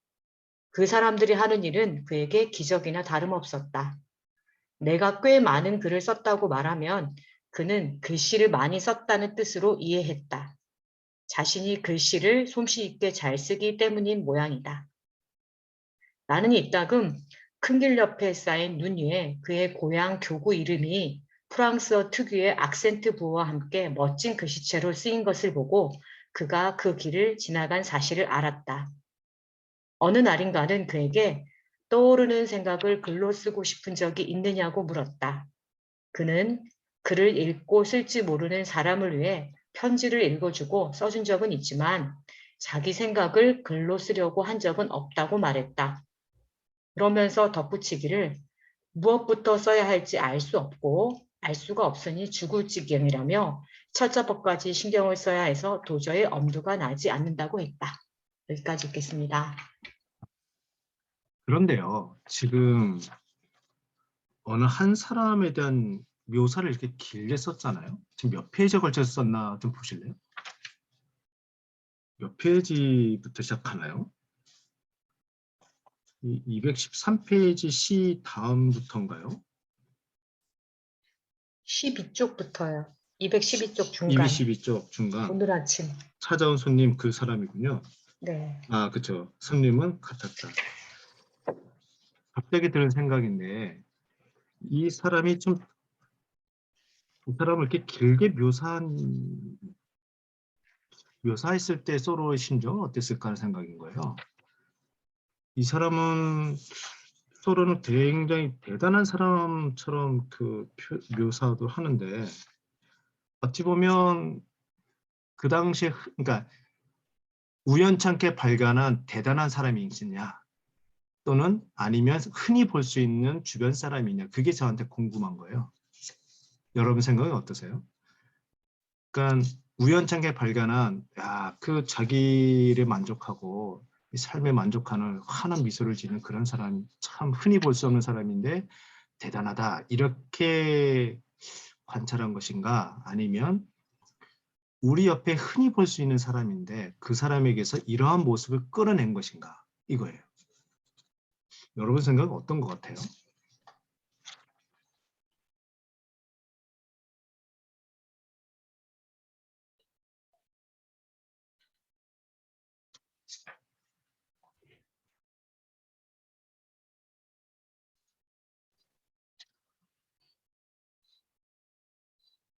그 사람들이 하는 일은 그에게 기적이나 다름없었다. 내가 꽤 많은 글을 썼다고 말하면 그는 글씨를 많이 썼다는 뜻으로 이해했다. 자신이 글씨를 솜씨 있게 잘 쓰기 때문인 모양이다. 나는 이따금 큰 길 옆에 쌓인 눈 위에 그의 고향 교구 이름이 프랑스어 특유의 악센트 부호와 함께 멋진 글씨체로 쓰인 것을 보고 그가 그 길을 지나간 사실을 알았다. 어느 날인가는 그에게 떠오르는 생각을 글로 쓰고 싶은 적이 있느냐고 물었다. 그는 글을 읽고 쓸지 모르는 사람을 위해 편지를 읽어주고 써준 적은 있지만 자기 생각을 글로 쓰려고 한 적은 없다고 말했다. 그러면서 덧붙이기를 무엇부터 써야 할지 알 수 없고 알 수가 없으니 죽을 지경이라며 철자법까지 신경을 써야 해서 도저히 엄두가 나지 않는다고 했다. 여기까지 읽겠습니다.
그런데요, 지금 어느 한 사람에 대한 묘사를 이렇게 길게 썼잖아요. 지금 몇 페이지에 걸쳐서 썼나 좀 보실래요? 몇 페이지부터 시작하나요? 213페이지 C 다음부터인가요?
12쪽부터요. 212쪽 중간.
212쪽 중간.
오늘 아침.
찾아온 손님 그 사람이군요.
네.
아, 그렇죠. 손님은 같았다. 갑자기 드는 생각인데 이 사람이 좀 이 사람을 이렇게 길게 묘사했을 때 서로의 심정은 어땠을까 하는 생각인 거예요. 이 사람은 서로는 굉장히 대단한 사람처럼 묘사도 하는데 어찌 보면 그 당시에 그러니까 우연찮게 발견한 대단한 사람이 있느냐 또는 아니면 흔히 볼 수 있는 주변 사람이냐 그게 저한테 궁금한 거예요. 여러분 생각은 어떠세요? 그러니까 우연찮게 발견한 그 자기를 만족하고 삶에 만족하는 환한 미소를 지는 그런 사람 참 흔히 볼 수 없는 사람인데 대단하다 이렇게 관찰한 것인가 아니면 우리 옆에 흔히 볼 수 있는 사람인데 그 사람에게서 이러한 모습을 끌어낸 것인가 이거예요. 여러분 생각은 어떤 것 같아요?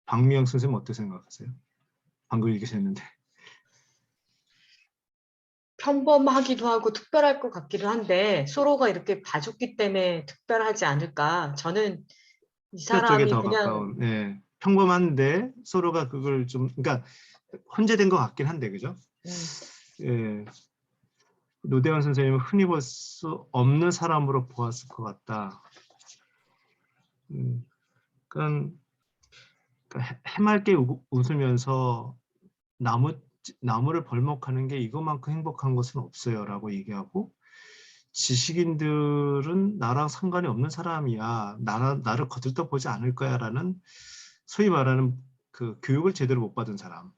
박미영 선생님 어떻게 생각하세요? 방금 읽으셨는데.
평범하기도 하고 특별할 것 같기도 한데 서로가 이렇게 봐줬기 때문에 특별하지 않을까. 저는 이
특별 쪽에
사람이
더
그냥
가까운 평범한데 서로가 그걸 좀 그러니까 혼재된 것 같긴 한데 그죠? 예, 노대환 선생님은 흔히 볼 수 없는 사람으로 보았을 것 같다. 그러니까 해맑게 웃으면서 나무를 벌목하는 게 이것만큼 행복한 것은 없어요라고 얘기하고 지식인들은 나랑 상관이 없는 사람이야. 나를 거들떠 보지 않을 거야라는 소위 말하는 그 교육을 제대로 못 받은 사람인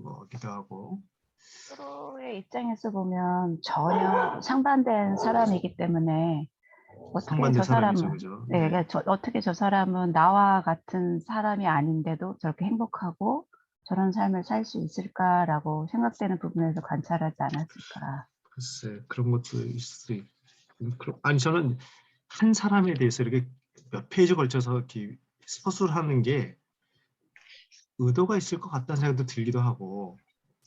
거기도 하고.
서로의 입장에서 보면 전혀 상반된 사람이기 때문에 어떻게
상반된
저
사람이죠,
사람은
그죠?
네, 그러니까 어떻게 저 사람은 나와 같은 사람이 아닌데도 저렇게 행복하고 저런 삶을 살 수 있을까라고 생각되는 부분에서 관찰하지 않았을까.
글쎄 그런 것도 있을 수 있고. 아니 저는 한 사람에 대해서 이렇게 몇 페이지 걸쳐서 이렇게 서술을 하는 게 의도가 있을 것 같다는 생각도 들기도 하고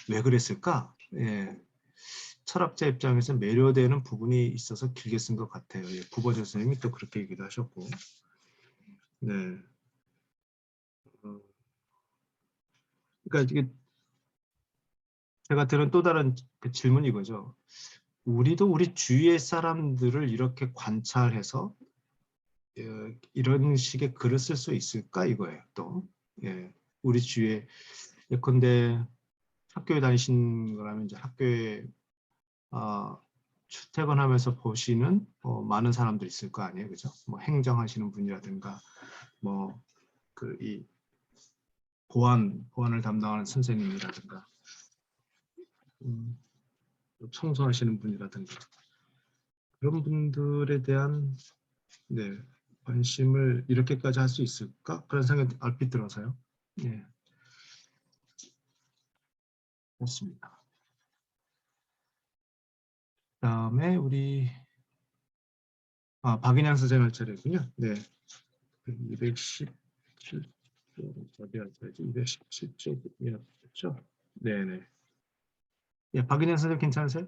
왜 그랬을까? 예. 철학자 입장에서 매료되는 부분이 있어서 길게 쓴 것 같아요. 예, 구버저 선생님이 또 그렇게 얘기도 하셨고. 네. 그러니까 이게 제가 들은 또 다른 그 질문이 이거죠. 우리도 우리 주위의 사람들을 이렇게 관찰해서 이런 식의 글을 쓸 수 있을까 이거예요. 또 우리 주위에 예컨대 학교에 다니신 거라면 이제 학교에 출퇴근하면서 보시는 많은 사람들이 있을 거 아니에요, 그죠? 뭐 행정하시는 분이라든가, 뭐 그 이 보안을 담당하는 선생님이라든가, 청소하시는 분이라든가 그런 분들에 대한 관심을 이렇게까지 할 수 있을까? 그런 생각이 얼핏 들어서요. 예, 그렇습니다. 그다음에 우리 박인양 선생님 할 차례군요. 네, 217쪽 어디였지? 217쪽이었죠. 네네. 예, 박인양 선생님 괜찮으세요?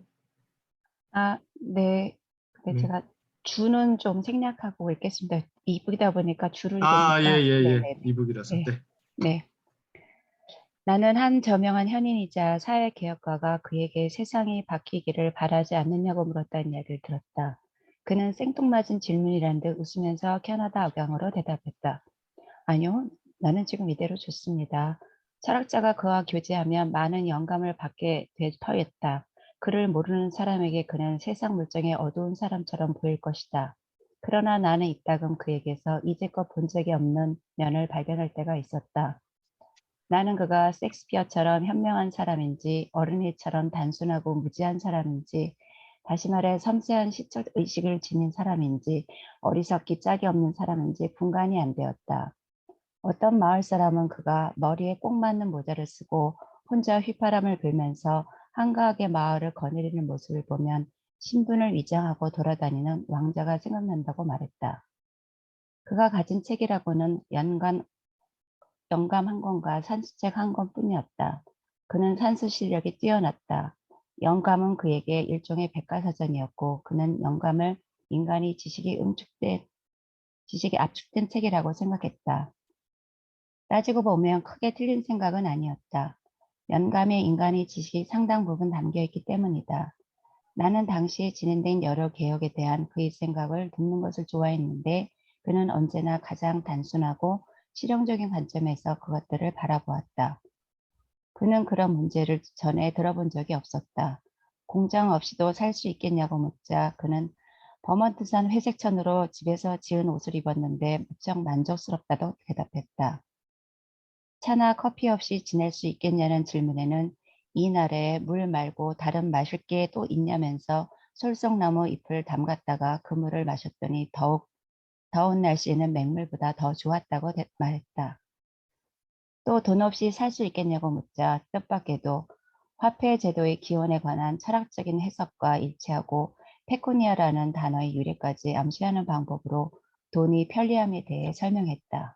네. 근데
네.
제가 주는 좀 생략하고 읽겠습니다. 이북이다 보니까 주를
예,
읽으니까.
예, 예.
네네네.
이북이라서.
네.
네.
네. 나는 한 저명한 현인이자 사회개혁가가 그에게 세상이 바뀌기를 바라지 않느냐고 물었다는 이야기를 들었다. 그는 생뚱맞은 질문이란 듯 웃으면서 캐나다 억양으로 대답했다. 아니요, 나는 지금 이대로 좋습니다. 철학자가 그와 교제하면 많은 영감을 받게 될 터였다. 그를 모르는 사람에게 그는 세상 물정의 어두운 사람처럼 보일 것이다. 그러나 나는 이따금 그에게서 이제껏 본 적이 없는 면을 발견할 때가 있었다. 나는 그가 섹스피어처럼 현명한 사람인지 어른이처럼 단순하고 무지한 사람인지 다시 말해 섬세한 시적 의식을 지닌 사람인지 어리석기 짝이 없는 사람인지 분간이 안 되었다. 어떤 마을 사람은 그가 머리에 꼭 맞는 모자를 쓰고 혼자 휘파람을 불면서 한가하게 마을을 거느리는 모습을 보면 신분을 위장하고 돌아다니는 왕자가 생각난다고 말했다. 그가 가진 책이라고는 영감 한 권과 산수책 한 권뿐이었다. 그는 산수 실력이 뛰어났다. 영감은 그에게 일종의 백과사전이었고 그는 영감을 인간이 지식이 압축된 책이라고 생각했다. 따지고 보면 크게 틀린 생각은 아니었다. 영감에 인간의 지식이 상당 부분 담겨있기 때문이다. 나는 당시에 진행된 여러 개혁에 대한 그의 생각을 듣는 것을 좋아했는데 그는 언제나 가장 단순하고 실용적인 관점에서 그것들을 바라보았다. 그는 그런 문제를 전에 들어본 적이 없었다. 공장 없이도 살 수 있겠냐고 묻자 그는 버먼트산 회색천으로 집에서 지은 옷을 입었는데 무척 만족스럽다고 대답했다. 차나 커피 없이 지낼 수 있겠냐는 질문에는 이 나라에 물 말고 다른 마실 게 또 있냐면서 솔송나무 잎을 담갔다가 그 물을 마셨더니 더욱 더운 날씨에는 맹물보다 더 좋았다고 말했다. 또 돈 없이 살 수 있겠냐고 묻자 뜻밖에도 화폐 제도의 기원에 관한 철학적인 해석과 일치하고 페코니아라는 단어의 유래까지 암시하는 방법으로 돈이 편리함에 대해 설명했다.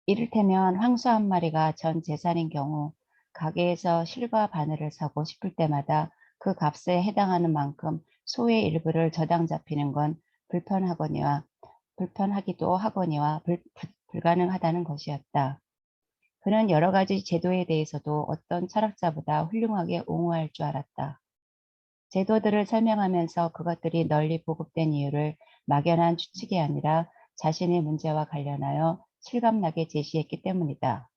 이를테면 황소 한 마리가 전 재산인 경우 가게에서 실과 바늘을 사고 싶을 때마다 그 값에 해당하는 만큼 소의 일부를 저당 잡히는 건 불편하기도 하거니와 불가능하다는 것이었다. 그는 여러 가지 제도에 대해서도 어떤 철학자보다 훌륭하게 옹호할 줄 알았다. 제도들을 설명하면서 그것들이 널리 보급된 이유를 막연한 추측이 아니라 자신의 문제와 관련하여 실감나게 제시했기 때문이다.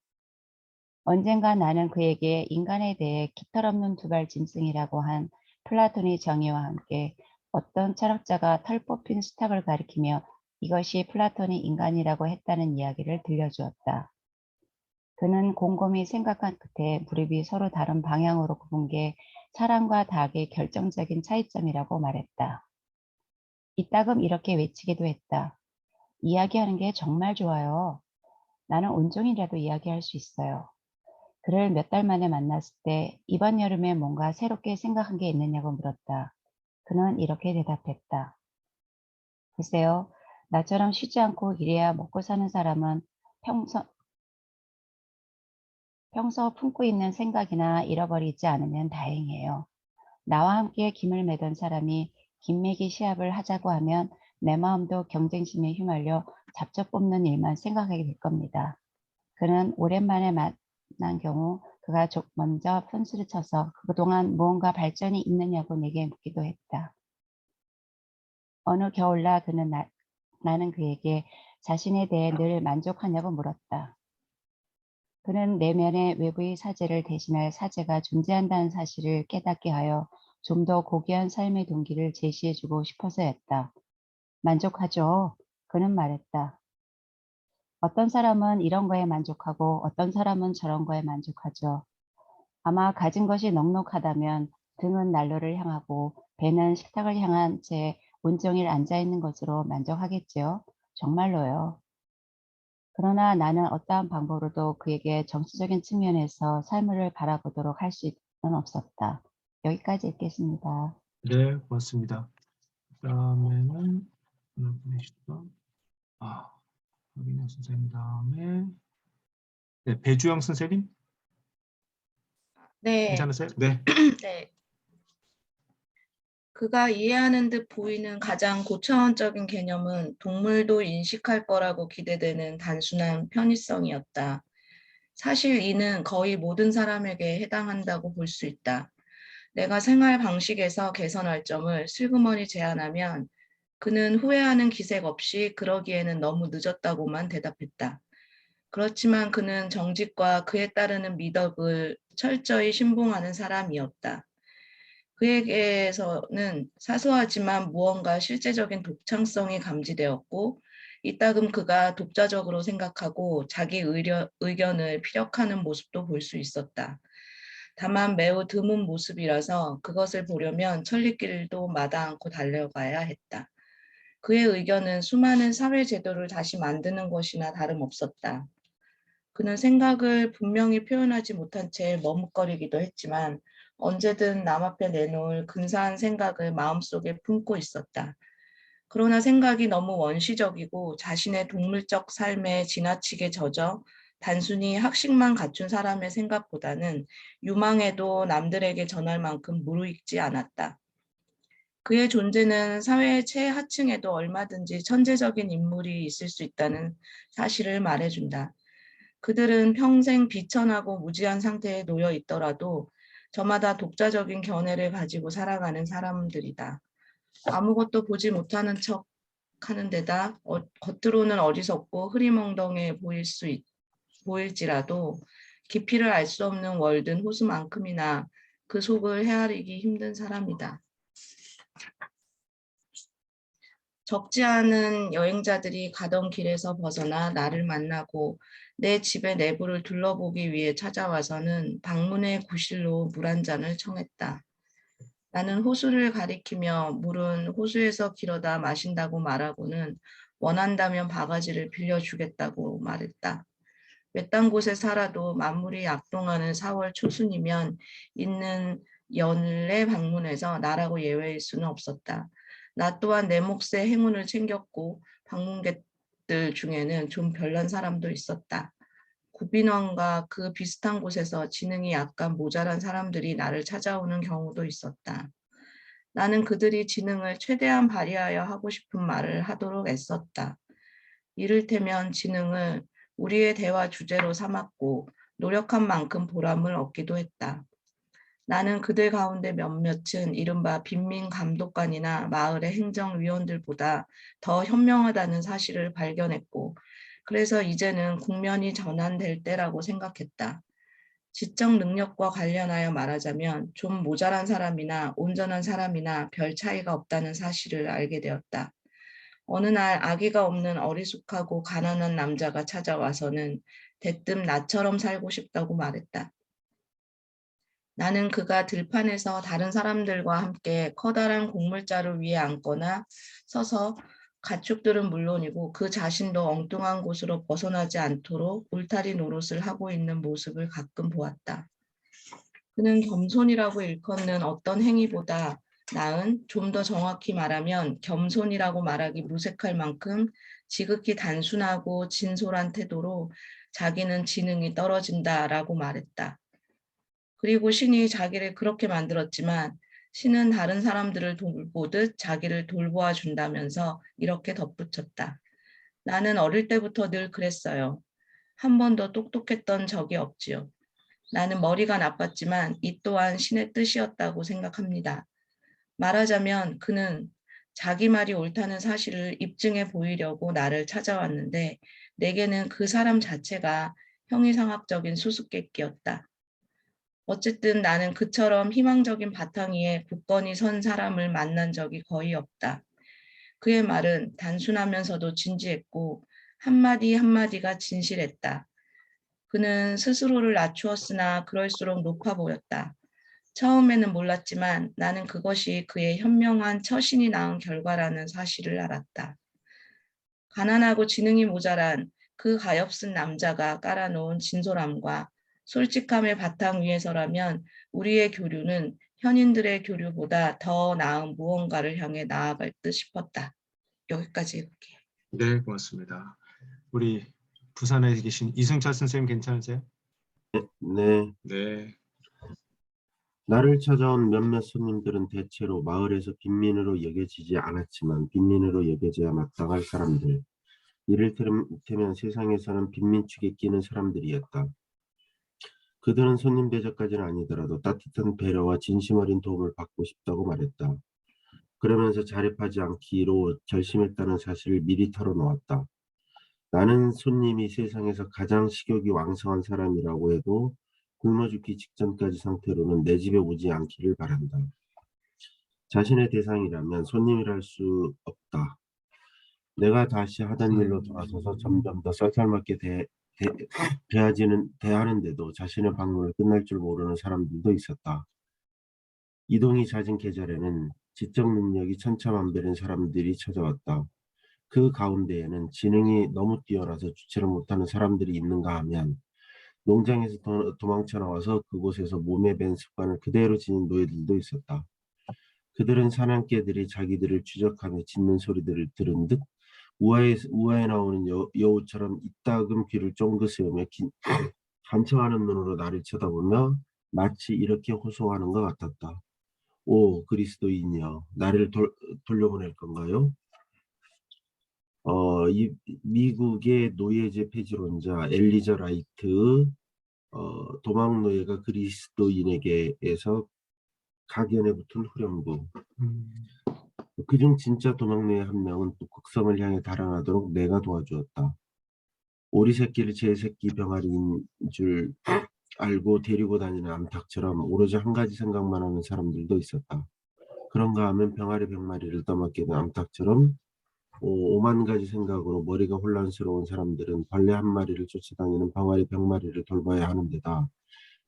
언젠가 나는 그에게 인간에 대해 깃털없는 두발 짐승이라고 한 플라톤의 정의와 함께 어떤 철학자가 털 뽑힌 수탉을 가리키며 이것이 플라톤의 인간이라고 했다는 이야기를 들려주었다. 그는 곰곰이 생각한 끝에 무릎이 서로 다른 방향으로 굽은 게 사람과 닭의 결정적인 차이점이라고 말했다. 이따금 이렇게 외치기도 했다. 이야기하는 게 정말 좋아요. 나는 온종일이라도 이야기할 수 있어요. 그를 몇 달 만에 만났을 때 이번 여름에 뭔가 새롭게 생각한 게 있느냐고 물었다. 그는 이렇게 대답했다. 글쎄요, 나처럼 쉬지 않고 일해야 먹고 사는 사람은 평소 품고 있는 생각이나 잃어버리지 않으면 다행이에요. 나와 함께 김을 매던 사람이 김매기 시합을 하자고 하면 내 마음도 경쟁심에 휘말려 잡초 뽑는 일만 생각하게 될 겁니다. 그는 오랜만에 만난 경우 그가 먼저 펀스를 쳐서 그동안 무언가 발전이 있느냐고 내게 묻기도 했다. 어느 겨울날 나는 그에게 자신에 대해 늘 만족하냐고 물었다. 그는 내면의 외부의 사제를 대신할 사제가 존재한다는 사실을 깨닫게 하여 좀 더 고귀한 삶의 동기를 제시해주고 싶어서였다. 만족하죠. 그는 말했다. 어떤 사람은 이런 거에 만족하고 어떤 사람은 저런 거에 만족하죠. 아마 가진 것이 넉넉하다면 등은 난로를 향하고 배는 식탁을 향한 채 온종일 앉아있는 것으로 만족하겠지요. 정말로요. 그러나 나는 어떠한 방법으로도 그에게 정치적인 측면에서 삶을 바라보도록 할 수는 없었다. 여기까지 읽겠습니다.
네, 고맙습니다. 그다음에는 오늘 보내주셨던 박인영 선생님 다음에 네, 배주영 선생님
네,
괜찮으세요? 네.
네. 그가 이해하는 듯 보이는 가장 고차원적인 개념은 동물도 인식할 거라고 기대되는 단순한 편의성이었다. 사실 이는 거의 모든 사람에게 해당한다고 볼 수 있다. 내가 생활 방식에서 개선할 점을 슬그머니 제안하면 그는 후회하는 기색 없이 그러기에는 너무 늦었다고만 대답했다. 그렇지만 그는 정직과 그에 따르는 미덕을 철저히 신봉하는 사람이었다. 그에게서는 사소하지만 무언가 실제적인 독창성이 감지되었고 이따금 그가 독자적으로 생각하고 자기 의견을 피력하는 모습도 볼 수 있었다. 다만 매우 드문 모습이라서 그것을 보려면 천리길도 마다 않고 달려가야 했다. 그의 의견은 수많은 사회 제도를 다시 만드는 것이나 다름없었다. 그는 생각을 분명히 표현하지 못한 채 머뭇거리기도 했지만 언제든 남 앞에 내놓을 근사한 생각을 마음속에 품고 있었다. 그러나 생각이 너무 원시적이고 자신의 동물적 삶에 지나치게 젖어 단순히 학식만 갖춘 사람의 생각보다는 유망해도 남들에게 전할 만큼 무르익지 않았다. 그의 존재는 사회의 최하층에도 얼마든지 천재적인 인물이 있을 수 있다는 사실을 말해준다. 그들은 평생 비천하고 무지한 상태에 놓여 있더라도 저마다 독자적인 견해를 가지고 살아가는 사람들이다. 아무것도 보지 못하는 척 하는 데다 겉으로는 어리석고 흐리멍덩해 보일지라도 깊이를 알 수 없는 월든 호수만큼이나 그 속을 헤아리기 힘든 사람이다. 적지 않은 여행자들이 가던 길에서 벗어나 나를 만나고 내 집의 내부를 둘러보기 위해 찾아와서는 방문의 구실로 물 한 잔을 청했다. 나는 호수를 가리키며 물은 호수에서 길어다 마신다고 말하고는 원한다면 바가지를 빌려주겠다고 말했다. 외딴 곳에 살아도 만물이 약동하는 4월 초순이면 있는 연례 방문에서 나라고 예외일 수는 없었다. 나 또한 내 몫의 행운을 챙겼고 방문객들 중에는 좀 별난 사람도 있었다. 구빈원과 그 비슷한 곳에서 지능이 약간 모자란 사람들이 나를 찾아오는 경우도 있었다. 나는 그들이 지능을 최대한 발휘하여 하고 싶은 말을 하도록 애썼다. 이를테면 지능을 우리의 대화 주제로 삼았고 노력한 만큼 보람을 얻기도 했다. 나는 그들 가운데 몇몇은 이른바 빈민 감독관이나 마을의 행정위원들보다 더 현명하다는 사실을 발견했고 그래서 이제는 국면이 전환될 때라고 생각했다. 지적 능력과 관련하여 말하자면 좀 모자란 사람이나 온전한 사람이나 별 차이가 없다는 사실을 알게 되었다. 어느 날 아기가 없는 어리숙하고 가난한 남자가 찾아와서는 대뜸 나처럼 살고 싶다고 말했다. 나는 그가 들판에서 다른 사람들과 함께 커다란 곡물자루 위에 앉거나 서서 가축들은 물론이고 그 자신도 엉뚱한 곳으로 벗어나지 않도록 울타리 노릇을 하고 있는 모습을 가끔 보았다. 그는 겸손이라고 일컫는 어떤 행위보다 나은, 좀 더 정확히 말하면 겸손이라고 말하기 무색할 만큼 지극히 단순하고 진솔한 태도로 자기는 지능이 떨어진다라고 말했다. 그리고 신이 자기를 그렇게 만들었지만 신은 다른 사람들을 돌보듯 자기를 돌보아 준다면서 이렇게 덧붙였다. 나는 어릴 때부터 늘 그랬어요. 한 번도 똑똑했던 적이 없지요. 나는 머리가 나빴지만 이 또한 신의 뜻이었다고 생각합니다. 말하자면 그는 자기 말이 옳다는 사실을 입증해 보이려고 나를 찾아왔는데 내게는 그 사람 자체가 형이상학적인 수수께끼였다. 어쨌든 나는 그처럼 희망적인 바탕 위에 굳건히 선 사람을 만난 적이 거의 없다. 그의 말은 단순하면서도 진지했고 한마디 한마디가 진실했다. 그는 스스로를 낮추었으나 그럴수록 높아 보였다. 처음에는 몰랐지만 나는 그것이 그의 현명한 처신이 낳은 결과라는 사실을 알았다. 가난하고 지능이 모자란 그 가엾은 남자가 깔아놓은 진솔함과 솔직함의 바탕 위에서라면 우리의 교류는 현인들의 교류보다 더 나은 무언가를 향해 나아갈 듯 싶었다. 여기까지 해볼게요.
네, 고맙습니다. 우리 부산에 계신 이승철 선생님 괜찮으세요?
네,
네.
나를 찾아온 몇몇 손님들은 대체로 마을에서 빈민으로 여겨지지 않았지만 빈민으로 여겨져야 마땅할 사람들, 이를테면 세상에서는 빈민축에 끼는 사람들이었다. 그들은 손님 대접까지는 아니더라도 따뜻한 배려와 진심 어린 도움을 받고 싶다고 말했다. 그러면서 자립하지 않기로 결심했다는 사실을 미리 털어놓았다. 나는 손님이 세상에서 가장 식욕이 왕성한 사람이라고 해도 굶어 죽기 직전까지 상태로는 내 집에 오지 않기를 바란다. 자신의 대상이라면 손님이라 할 수 없다. 내가 다시 하던 일로 돌아서서 점점 더 썰털맞게 대하는데도 자신의 방문을 끝날 줄 모르는 사람들도 있었다. 이동이 잦은 계절에는 지적 능력이 천차만별인 사람들이 찾아왔다. 그 가운데에는 지능이 너무 뛰어나서 주체를 못하는 사람들이 있는가 하면 농장에서 도망쳐 나와서 그곳에서 몸에 밴 습관을 그대로 지닌 노예들도 있었다. 그들은 사냥개들이 자기들을 추적하며 짖는 소리들을 들은 듯 우아에 나오는 여우처럼 이따금 귀를 쫑긋 세우며 간청하는 눈으로 나를 쳐다보며 마치 이렇게 호소하는 것 같았다. 오, 그리스도인이여, 나를 돌려보낼 건가요? 미국의 노예제 폐지론자 엘리자 라이트 도망노예가 그리스도인에게에서 각연에 붙은 후렴구. 그중 진짜 도망노예 한 명은 또 극성을 향해 달아나도록 내가 도와주었다. 오리 새끼를 제 새끼 병아리인 줄 알고 데리고 다니는 암탉처럼 오로지 한 가지 생각만 하는 사람들도 있었다. 그런가 하면 병아리 100마리를 떠맡게 된 암탉처럼 5만 가지 생각으로 머리가 혼란스러운 사람들은 벌레 한 마리를 쫓아다니는 병아리 100마리를 돌봐야 하는 데다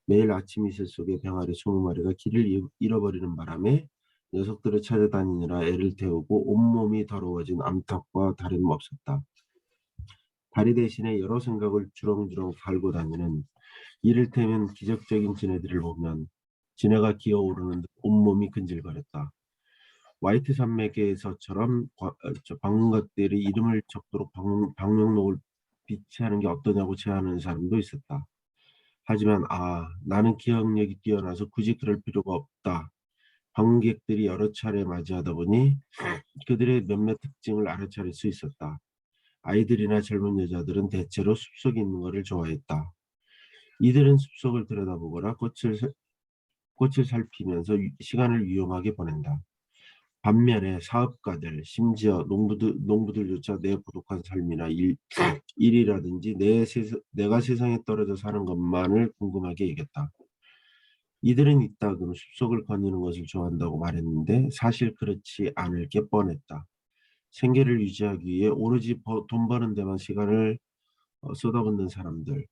매일 아침 이슬 속에 병아리 20마리가 길을 잃어버리는 바람에 녀석들을 찾아다니느라 애를 태우고 온몸이 더러워진 암탉과 다름없었다. 다리 대신에 여러 생각을 주렁주렁 달고 다니는 이를테면 기적적인 지네들을 보면 지네가 기어오르는 듯 온몸이 근질거렸다. 화이트 산맥에서처럼 방문객들이 이름을 적도록 방명록을 비치하는 게 어떠냐고 제안하는 사람도 있었다. 하지만 나는 기억력이 뛰어나서 굳이 그럴 필요가 없다. 방문객들이 여러 차례 맞이하다 보니 그들의 몇몇 특징을 알아차릴 수 있었다. 아이들이나 젊은 여자들은 대체로 숲속에 있는 것을 좋아했다. 이들은 숲속을 들여다보거나 꽃을 살피면서 시간을 유용하게 보낸다. 반면에 사업가들, 심지어 농부들조차 내 고독한 삶이나 일이라든지 내가 세상에 떨어져 사는 것만을 궁금하게 여겼다. 이들은 이따금 숲속을 거니는 것을 좋아한다고 말했는데 사실 그렇지 않을 게 뻔했다. 생계를 유지하기 위해 오로지 돈 버는 데만 시간을 쏟아붓는 사람들,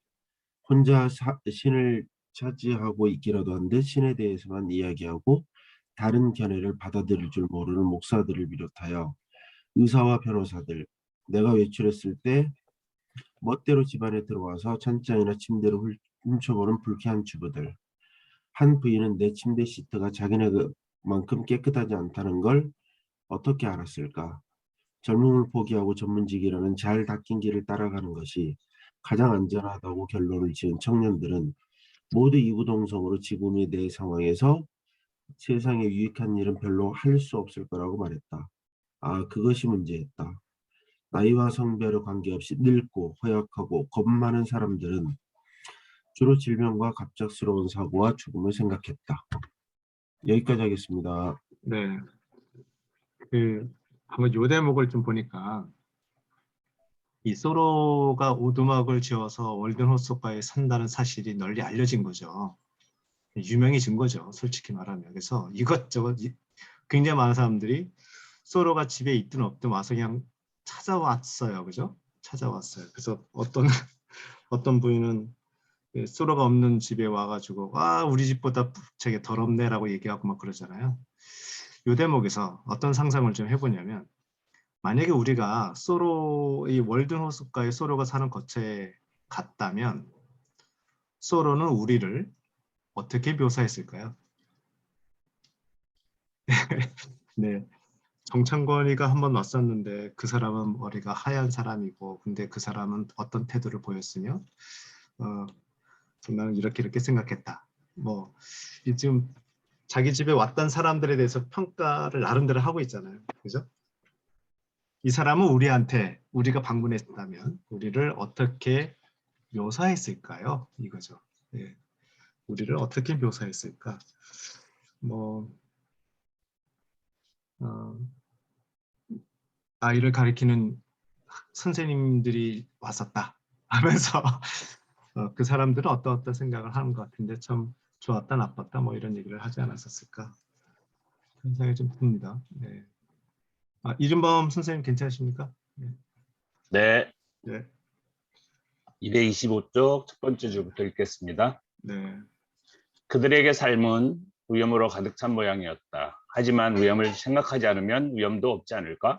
혼자 신을 차지하고 있기라도 한 듯 신에 대해서만 이야기하고 다른 견해를 받아들일 줄 모르는 목사들을 비롯하여 의사와 변호사들, 내가 외출했을 때 멋대로 집안에 들어와서 찬장이나 침대를 훔쳐보는 불쾌한 주부들. 한 부인은 내 침대 시트가 자기네만큼 깨끗하지 않다는 걸 어떻게 알았을까? 젊음을 포기하고 전문직이라는 잘 닦인 길을 따라가는 것이 가장 안전하다고 결론을 지은 청년들은 모두 이구동성으로 지금의 내 상황에서 세상에 유익한 일은 별로 할 수 없을 거라고 말했다. 그것이 문제였다. 나이와 성별에 관계없이 늙고 허약하고 겁 많은 사람들은 주로 질병과 갑작스러운 사고와 죽음을 생각했다. 여기까지 하겠습니다.
네. 한번 요 대목을 좀 보니까 이 소로가 오두막을 지어서 월든호스과에 산다는 사실이 널리 알려진 거죠. 유명해진 거죠. 솔직히 말하면. 그래서 이것저것 굉장히 많은 사람들이 소로가 집에 있든 없든 와서 그냥 찾아왔어요. 그죠? 찾아왔어요. 그래서 어떤 부인은 소로가 없는 집에 와가지고 우리 집보다 되게 더럽네라고 얘기하고 막 그러잖아요. 이 대목에서 어떤 상상을 좀 해보냐면, 만약에 우리가 소로의 월든호숫가에 소로가 사는 거처에 갔다면 소로는 우리를 어떻게 묘사했을까요? 네, 정창권이가 한번 왔었는데 그 사람은 머리가 하얀 사람이고, 근데 그 사람은 어떤 태도를 보였으며, 나는 이렇게 생각했다. 뭐 지금 자기 집에 왔던 사람들에 대해서 평가를 나름대로 하고 있잖아요. 그죠? 이 사람은 우리가 방문했다면 우리를 어떻게 묘사했을까요? 이거죠. 예. 우리를 어떻게 묘사했을까? 뭐 아이를 가리키는 선생님들이 왔었다 하면서 그 사람들은 어떤 생각을 하는 것 같은데 참 좋았다 나빴다 뭐 이런 얘기를 하지 않았었을까 그런 생각이 좀 듭니다. 네. 이준범 선생님 괜찮으십니까? 네.
네,
네.
225쪽 첫 번째 줄부터 읽겠습니다.
네.
그들에게 삶은 위험으로 가득 찬 모양이었다. 하지만 위험을 생각하지 않으면 위험도 없지 않을까?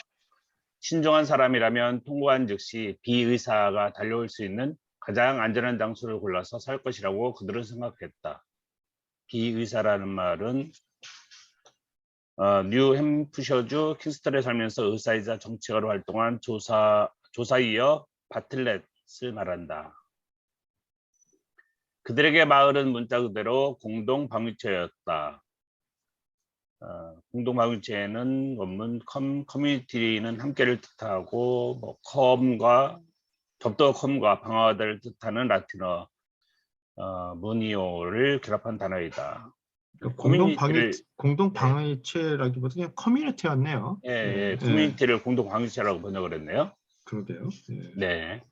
신중한 사람이라면 통과한 즉시 비의사가 달려올 수 있는 가장 안전한 장소를 골라서 살 것이라고 그들은 생각했다. 비의사라는 말은 뉴햄프셔주 킨스턴에 살면서 의사이자 정치가로 활동한 조사이어 바틀렛을 말한다. 그들에게 마을은 문자 그대로 공동방위체였다. 공동방위체는 원문 커뮤니티는 함께를 뜻하고 접두컴과 방어하다를 뜻하는 라틴어 무니오를 결합한 단어이다.
공동방위체라기보다 그냥 커뮤니티였네요.
예, 커뮤니티를 공동방위체라고 번역을 했네요.
그러게요.
네.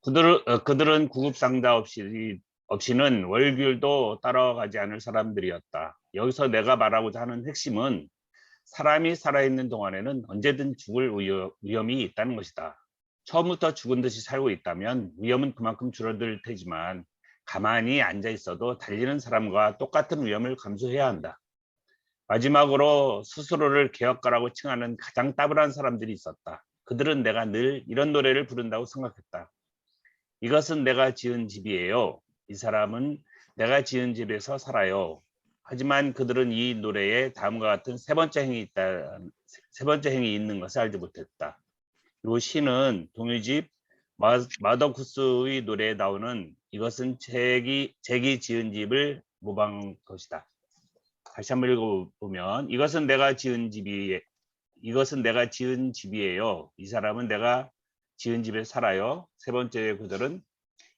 그들은 구급상자 없이는 월귤도 따라가지 않을 사람들이었다. 여기서 내가 말하고자 하는 핵심은 사람이 살아있는 동안에는 언제든 죽을 위험이 있다는 것이다. 처음부터 죽은 듯이 살고 있다면 위험은 그만큼 줄어들 테지만 가만히 앉아 있어도 달리는 사람과 똑같은 위험을 감수해야 한다. 마지막으로 스스로를 개혁가라고 칭하는 가장 따분한 사람들이 있었다. 그들은 내가 늘 이런 노래를 부른다고 생각했다. 이것은 내가 지은 집이에요. 이 사람은 내가 지은 집에서 살아요. 하지만 그들은 이 노래에 다음과 같은 세 번째 행이 있는 것을 알지 못했다. 이 시는 동요집 마더쿠스의 노래에 나오는 이것은 잭이 지은 집을 모방한 것이다. 다시 한번 읽어보면 이것은 내가 지은 집이에요. 이 사람은 내가 지은 집에 살아요. 세 번째 구절은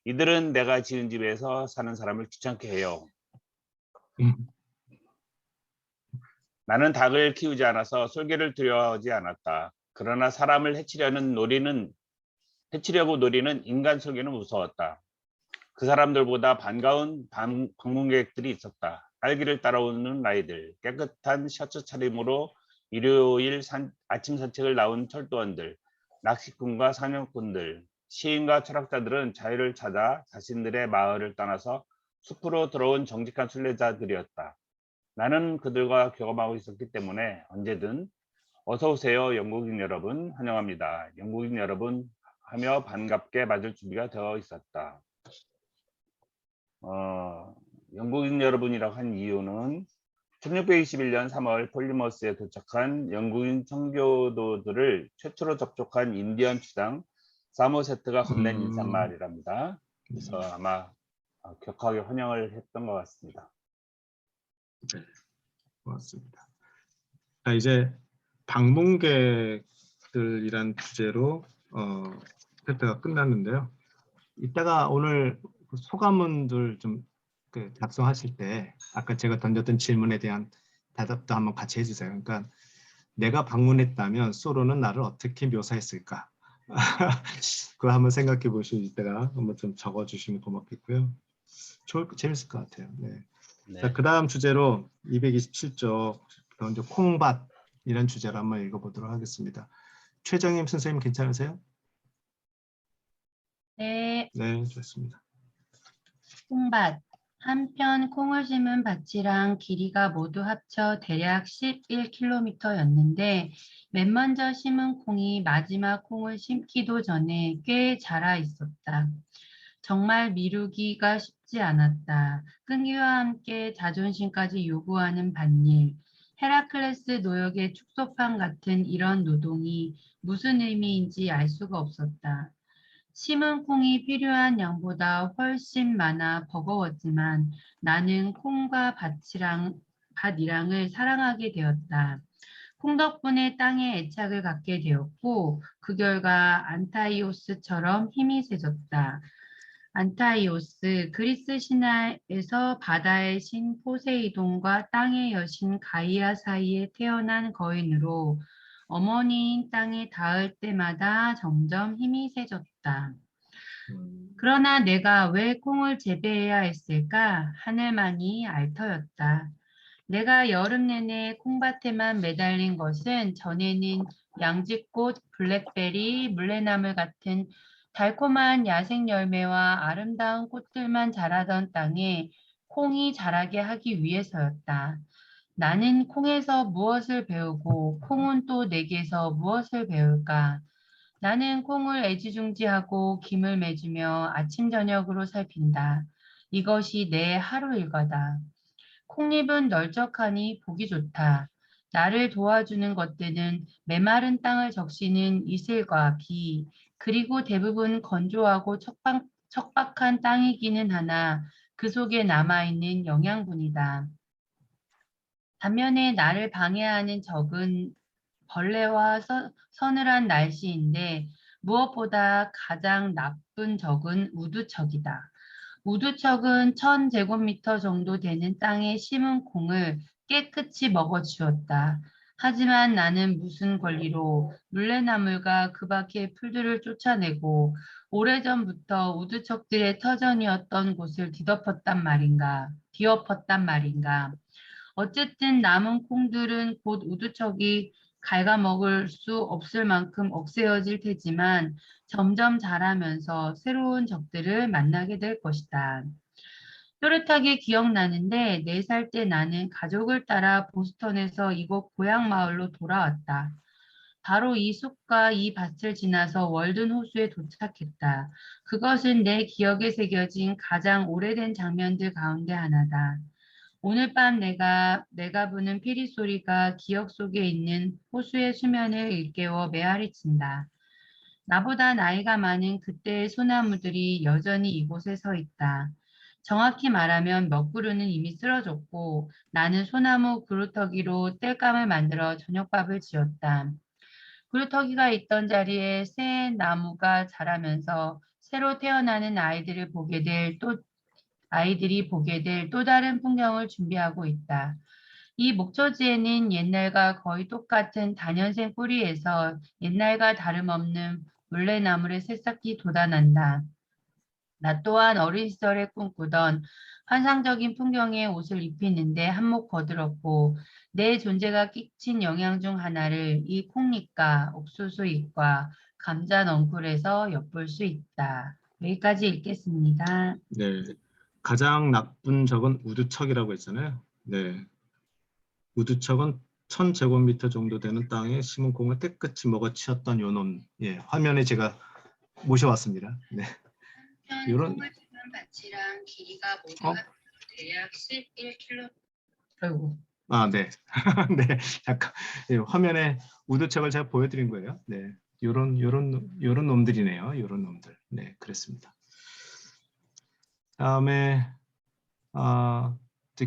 이들은 내가 지은 집에서 사는 사람을 귀찮게 해요. 나는 닭을 키우지 않아서 솔개를 두려워하지 않았다. 그러나 사람을 해치려고 노리는 인간 솔개는 무서웠다. 그 사람들보다 반가운 방문객들이 있었다. 딸기를 따라오는 아이들, 깨끗한 셔츠 차림으로 일요일 아침 산책을 나온 철도원들, 낚시꾼과 사냥꾼들, 시인과 철학자들은 자유를 찾아 자신들의 마을을 떠나서 숲으로 들어온 정직한 순례자들이었다. 나는 그들과 교감하고 있었기 때문에 언제든 어서 오세요 영국인 여러분 환영합니다. 영국인 여러분 하며 반갑게 맞을 준비가 되어 있었다. 영국인 여러분이라고 한 이유는 1621년 3월 폴리머스에 도착한 영국인 청교도들을 최초로 접촉한 인디언 추장 사모세트가 건넨 인사말이랍니다. 그래서 아마 격하게 환영을 했던 것 같습니다.
네, 고맙습니다. 자, 이제 방문객들이란 주제로 세트가 끝났는데요. 이따가 오늘 소감문들 좀 작성하실 때 아까 제가 던졌던 질문에 대한 대답도 한번 같이 해주세요. 그러니까 내가 방문했다면 소로는 나를 어떻게 묘사했을까? 그거 한번 생각해 보시고 이따가 한번 좀 적어주시면 고맙겠고요. 재밌을 것 같아요. 네.
네.
자, 그 다음 주제로 227쪽 먼저 콩밭이라는 주제를 한번 읽어보도록 하겠습니다. 최정임 선생님 괜찮으세요?
네,
네, 좋습니다.
콩밭. 한편 콩을 심은 밭이랑 길이가 모두 합쳐 대략 11km였는데 맨 먼저 심은 콩이 마지막 콩을 심기도 전에 꽤 자라 있었다. 정말 미루기가 쉽지 않았다. 끈기와 함께 자존심까지 요구하는 밭일. 헤라클레스 노역의 축소판 같은 이런 노동이 무슨 의미인지 알 수가 없었다. 심은 콩이 필요한 양보다 훨씬 많아 버거웠지만 나는 콩과 밭이랑을 사랑하게 되었다. 콩 덕분에 땅에 애착을 갖게 되었고 그 결과 안타이오스처럼 힘이 세졌다. 안타이오스, 그리스 신화에서 바다의 신 포세이돈과 땅의 여신 가이아 사이에 태어난 거인으로 어머니인 땅에 닿을 때마다 점점 힘이 세졌다. 그러나 내가 왜 콩을 재배해야 했을까? 하늘만이 알 터였다. 내가 여름 내내 콩밭에만 매달린 것은 전에는 양지꽃, 블랙베리, 물레나물 같은 달콤한 야생 열매와 아름다운 꽃들만 자라던 땅에 콩이 자라게 하기 위해서였다. 나는 콩에서 무엇을 배우고 콩은 또 내게서 무엇을 배울까? 나는 콩을 애지중지하고 김을 매주며 아침 저녁으로 살핀다. 이것이 내 하루 일과다. 콩잎은 널쩍하니 보기 좋다. 나를 도와주는 것들은 메마른 땅을 적시는 이슬과 비, 그리고 대부분 건조하고 척박한 땅이기는 하나 그 속에 남아있는 영양분이다. 반면에 나를 방해하는 적은 벌레와 서늘한 날씨인데 무엇보다 가장 나쁜 적은 우두척이다. 우두척은 1000제곱미터 정도 되는 땅에 심은 콩을 깨끗이 먹어치웠다. 하지만 나는 무슨 권리로 물레나물과 그 밖의 풀들을 쫓아내고 오래전부터 우두척들의 터전이었던 곳을 뒤엎었단 말인가. 어쨌든 남은 콩들은 곧 우두척이 갉아먹을 수 없을 만큼 억세어질 테지만 점점 자라면서 새로운 적들을 만나게 될 것이다. 또렷하게 기억나는데 4살 때 나는 가족을 따라 보스턴에서 이곳 고향 마을로 돌아왔다. 바로 이 숲과 이 밭을 지나서 월든 호수에 도착했다. 그것은 내 기억에 새겨진 가장 오래된 장면들 가운데 하나다. 오늘 밤 내가 부는 피리 소리가 기억 속에 있는 호수의 수면을 일깨워 메아리 친다. 나보다 나이가 많은 그때의 소나무들이 여전히 이곳에 서 있다. 정확히 말하면 몇 그루는 이미 쓰러졌고 나는 소나무 그루터기로 땔감을 만들어 저녁밥을 지었다. 그루터기가 있던 자리에 새 나무가 자라면서 새로 태어나는 아이들이 보게 될 또 다른 풍경을 준비하고 있다. 이 목초지에는 옛날과 거의 똑같은 다년생 뿌리에서 옛날과 다름없는 물레나물의 새싹이 돋아난다. 나 또한 어린 시절에 꿈꾸던 환상적인 풍경의 옷을 입히는데 한몫 거들었고 내 존재가 끼친 영향 중 하나를 이 콩잎과 옥수수 잎과 감자 넝쿨에서 엿볼 수 있다. 여기까지 읽겠습니다.
네, 가장 나쁜 적은 우두척이라고 했잖아요. 네, 우두척은 1000제곱미터 정도 되는 땅에 심은 콩을 깨끗이 먹어치웠던 요놈. 예, 화면에 제가 모셔왔습니다. 네, 이런
밭이랑 길이가 모두 대략 11km.
아이고. 아, 네. 네. 잠깐. 예, 화면에 우두척을 제가 보여드린 거예요. 네. 요런 놈들이네요. 요런 놈들. 네, 그렇습니다. 다음에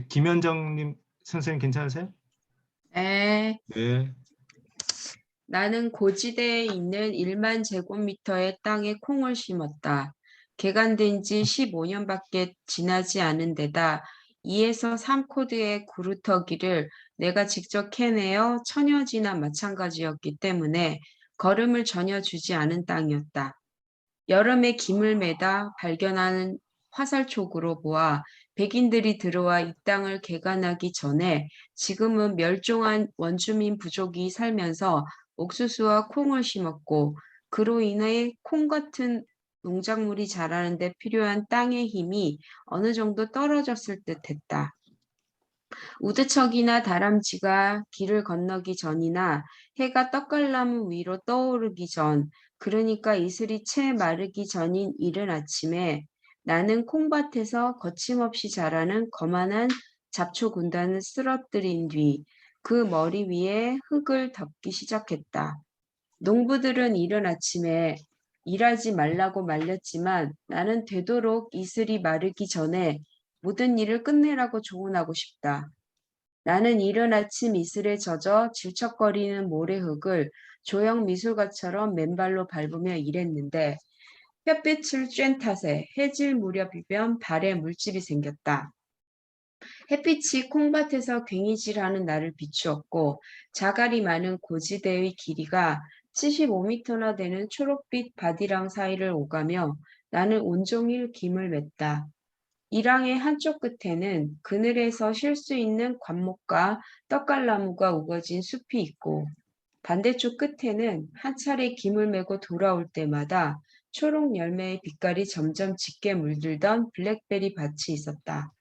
김현정님 선생님 괜찮으세요?
네,
네.
나는 고지대에 있는 1만 제곱미터의 땅에 콩을 심었다. 개간된 지 15년밖에 지나지 않은 데다 2에서 3코드의 구루터기를 내가 직접 캐내어 천여지나 마찬가지였기 때문에 거름을 전혀 주지 않은 땅이었다. 여름에 김을 매다 발견하는 화살촉으로 모아 백인들이 들어와 이 땅을 개간하기 전에 지금은 멸종한 원주민 부족이 살면서 옥수수와 콩을 심었고 그로 인해 콩 같은 농작물이 자라는 데 필요한 땅의 힘이 어느 정도 떨어졌을 듯했다. 우두척이나 다람쥐가 길을 건너기 전이나 해가 떡갈나무 위로 떠오르기 전, 그러니까 이슬이 채 마르기 전인 이른 아침에 나는 콩밭에서 거침없이 자라는 거만한 잡초 군단을 쓰러뜨린 뒤 그 머리 위에 흙을 덮기 시작했다. 농부들은 이른 아침에 일하지 말라고 말렸지만 나는 되도록 이슬이 마르기 전에 모든 일을 끝내라고 조언하고 싶다. 나는 이른 아침 이슬에 젖어 질척거리는 모래흙을 조형 미술가처럼 맨발로 밟으며 일했는데 햇빛을 쬐는 탓에 해질 무렵이면 발에 물집이 생겼다. 햇빛이 콩밭에서 괭이질하는 나를 비추었고 자갈이 많은 고지대의 길이가 75m나 되는 초록빛 바디랑 사이를 오가며 나는 온종일 김을 맸다. 이랑의 한쪽 끝에는 그늘에서 쉴 수 있는 관목과 떡갈나무가 우거진 숲이 있고 반대쪽 끝에는 한 차례 김을 메고 돌아올 때마다 초록 열매의 빛깔이 점점 짙게 물들던 블랙베리 밭이 있었다.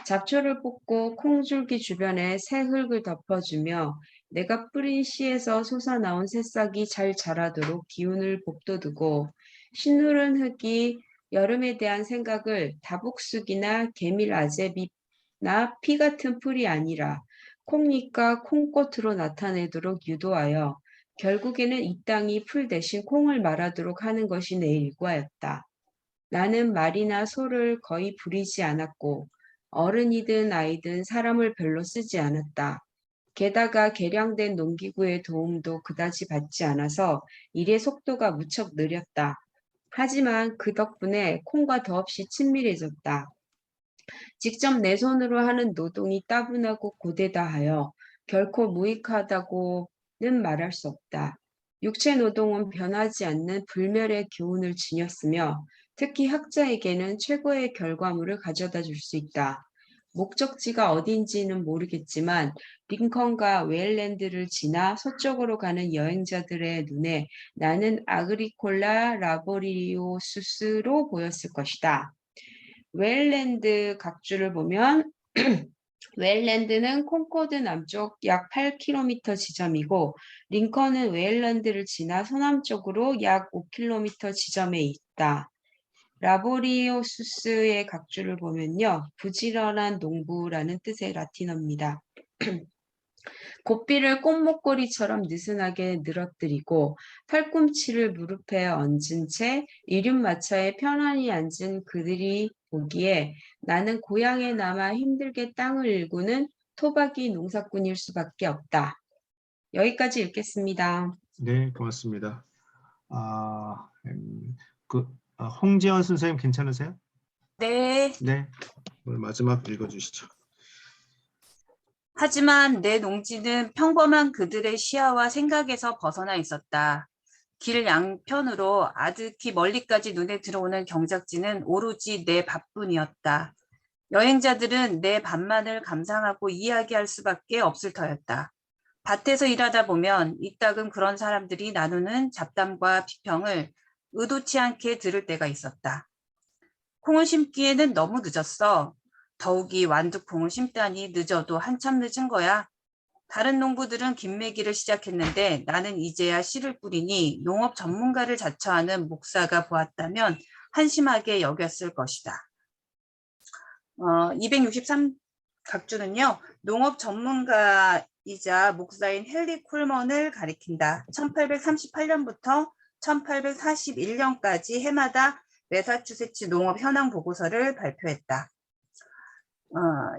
잡초를 뽑고 콩줄기 주변에 새 흙을 덮어주며 내가 뿌린 씨에서 솟아나온 새싹이 잘 자라도록 기운을 복돋우고 신누른 흙이 여름에 대한 생각을 다복쑥이나 개밀 아제비나 피 같은 풀이 아니라 콩잎과 콩꽃으로 나타내도록 유도하여 결국에는 이 땅이 풀 대신 콩을 말하도록 하는 것이 내 일과였다. 나는 말이나 소를 거의 부리지 않았고 어른이든 아이든 사람을 별로 쓰지 않았다. 게다가 개량된 농기구의 도움도 그다지 받지 않아서 일의 속도가 무척 느렸다. 하지만 그 덕분에 콩과 더없이 친밀해졌다. 직접 내 손으로 하는 노동이 따분하고 고되다 하여 결코 무익하다고는 말할 수 없다. 육체 노동은 변하지 않는 불멸의 교훈을 지녔으며 특히 학자에게는 최고의 결과물을 가져다 줄 수 있다. 목적지가 어딘지는 모르겠지만 링컨과 웨일랜드를 지나 서쪽으로 가는 여행자들의 눈에 나는 아그리콜라 라보리오수스로 보였을 것이다. 웨일랜드 각주를 보면 웨일랜드는 콩코드 남쪽 약 8km 지점이고 링컨은 웨일랜드를 지나 서남쪽으로 약 5km 지점에 있다. 라보리오수스의 각주를 보면요. 부지런한 농부라는 뜻의 라틴어입니다. 고삐를 꽃목걸이처럼 느슨하게 늘어뜨리고 팔꿈치를 무릎에 얹은 채 이륜마차에 편안히 앉은 그들이 보기에 나는 고향에 남아 힘들게 땅을 일구는 토박이 농사꾼일 수밖에 없다. 여기까지 읽겠습니다.
네, 고맙습니다. 홍재원 선생님 괜찮으세요?
네.
네, 오늘 마지막 읽어주시죠.
하지만 내 농지는 평범한 그들의 시야와 생각에서 벗어나 있었다. 길 양편으로 아득히 멀리까지 눈에 들어오는 경작지는 오로지 내 밭뿐이었다. 여행자들은 내 밭만을 감상하고 이야기할 수밖에 없을 터였다. 밭에서 일하다 보면 이따금 그런 사람들이 나누는 잡담과 비평을 의도치 않게 들을 때가 있었다. 콩을 심기에는 너무 늦었어. 더욱이 완두콩을 심다니 늦어도 한참 늦은 거야. 다른 농부들은 김매기를 시작했는데 나는 이제야 씨를 뿌리니 농업 전문가를 자처하는 목사가 보았다면 한심하게 여겼을 것이다. 263 각주는요. 농업 전문가이자 목사인 헨리 쿨먼을 가리킨다. 1838년부터 1841년까지 해마다 매사추세츠 농업 현황 보고서를 발표했다.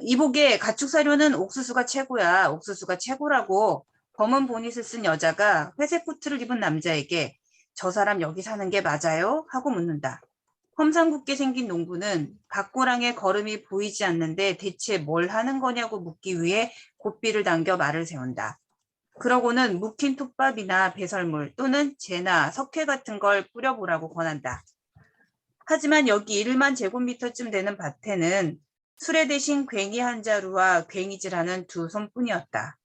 이복에 가축사료는 옥수수가 최고야. 옥수수가 최고라고 검은 보닛을 쓴 여자가 회색 코트를 입은 남자에게 저 사람 여기 사는 게 맞아요? 하고 묻는다. 험상궂게 생긴 농부는 밭고랑에 걸음이 보이지 않는데 대체 뭘 하는 거냐고 묻기 위해 고삐를 당겨 말을 세운다. 그러고는 묵힌 톱밥이나 배설물 또는 재나 석회 같은 걸 뿌려보라고 권한다. 하지만 여기 1만 제곱미터쯤 되는 밭에는 수레 대신 괭이 한 자루와 괭이질하는 두 손뿐이었다.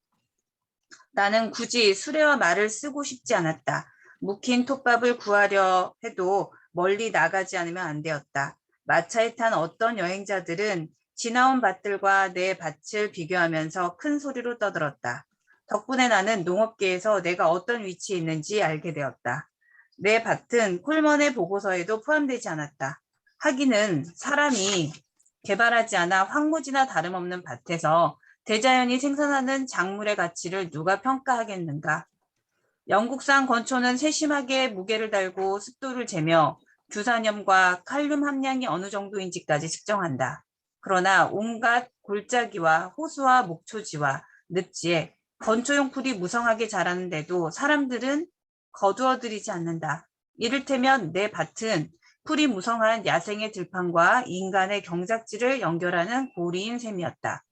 나는 굳이 수레와 말을 쓰고 싶지 않았다. 묵힌 톱밥을 구하려 해도 멀리 나가지 않으면 안 되었다. 마차에 탄 어떤 여행자들은 지나온 밭들과 내 밭을 비교하면서 큰 소리로 떠들었다. 덕분에 나는 농업계에서 내가 어떤 위치에 있는지 알게 되었다. 내 밭은 콜먼의 보고서에도 포함되지 않았다. 하기는 사람이 개발하지 않아 황무지나 다름없는 밭에서 대자연이 생산하는 작물의 가치를 누가 평가하겠는가? 영국산 건초는 세심하게 무게를 달고 습도를 재며 규산염과 칼륨 함량이 어느 정도인지까지 측정한다. 그러나 온갖 골짜기와 호수와 목초지와 늪지에 건초용 풀이 무성하게 자라는데도 사람들은 거두어들이지 않는다. 이를테면 내 밭은 풀이 무성한 야생의 들판과 인간의 경작지를 연결하는 고리인 셈이었다.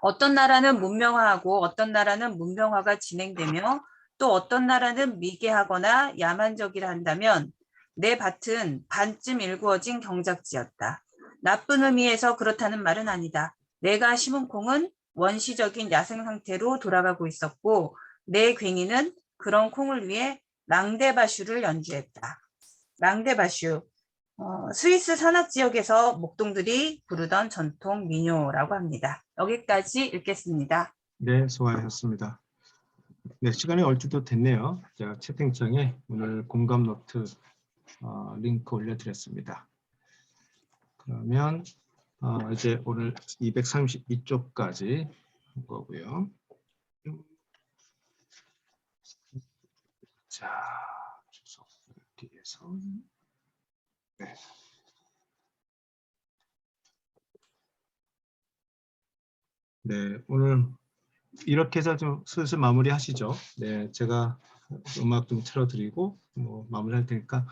어떤 나라는 문명화하고 어떤 나라는 문명화가 진행되며 또 어떤 나라는 미개하거나 야만적이라 한다면 내 밭은 반쯤 일구어진 경작지였다. 나쁜 의미에서 그렇다는 말은 아니다. 내가 심은 콩은 원시적인 야생 상태로 돌아가고 있었고 내 괭이는 그런 콩을 위해 랑데바슈를 연주했다. 랑데바슈, 스위스 산악 지역에서 목동들이 부르던 전통 민요라고 합니다. 여기까지 읽겠습니다.
네, 수고하셨습니다. 네, 시간이 얼추도 됐네요. 제가 채팅창에 오늘 공감 노트 링크 올려드렸습니다. 그러면 이제 오늘 232쪽까지 한 거고요. 자, 주석 뒤에서 네. 네, 오늘 이렇게 해서 좀 슬슬 마무리 하시죠. 네, 제가 음악 좀 틀어드리고 뭐 마무리할 테니까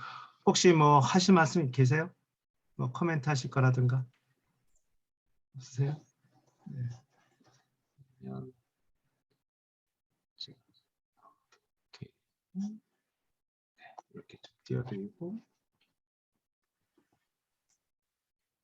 혹시 뭐 하실 말씀 계세요? 뭐 코멘트 하실 거라든가 없으세요? 네. 그러면 제가 이렇게 좀 띄워드리고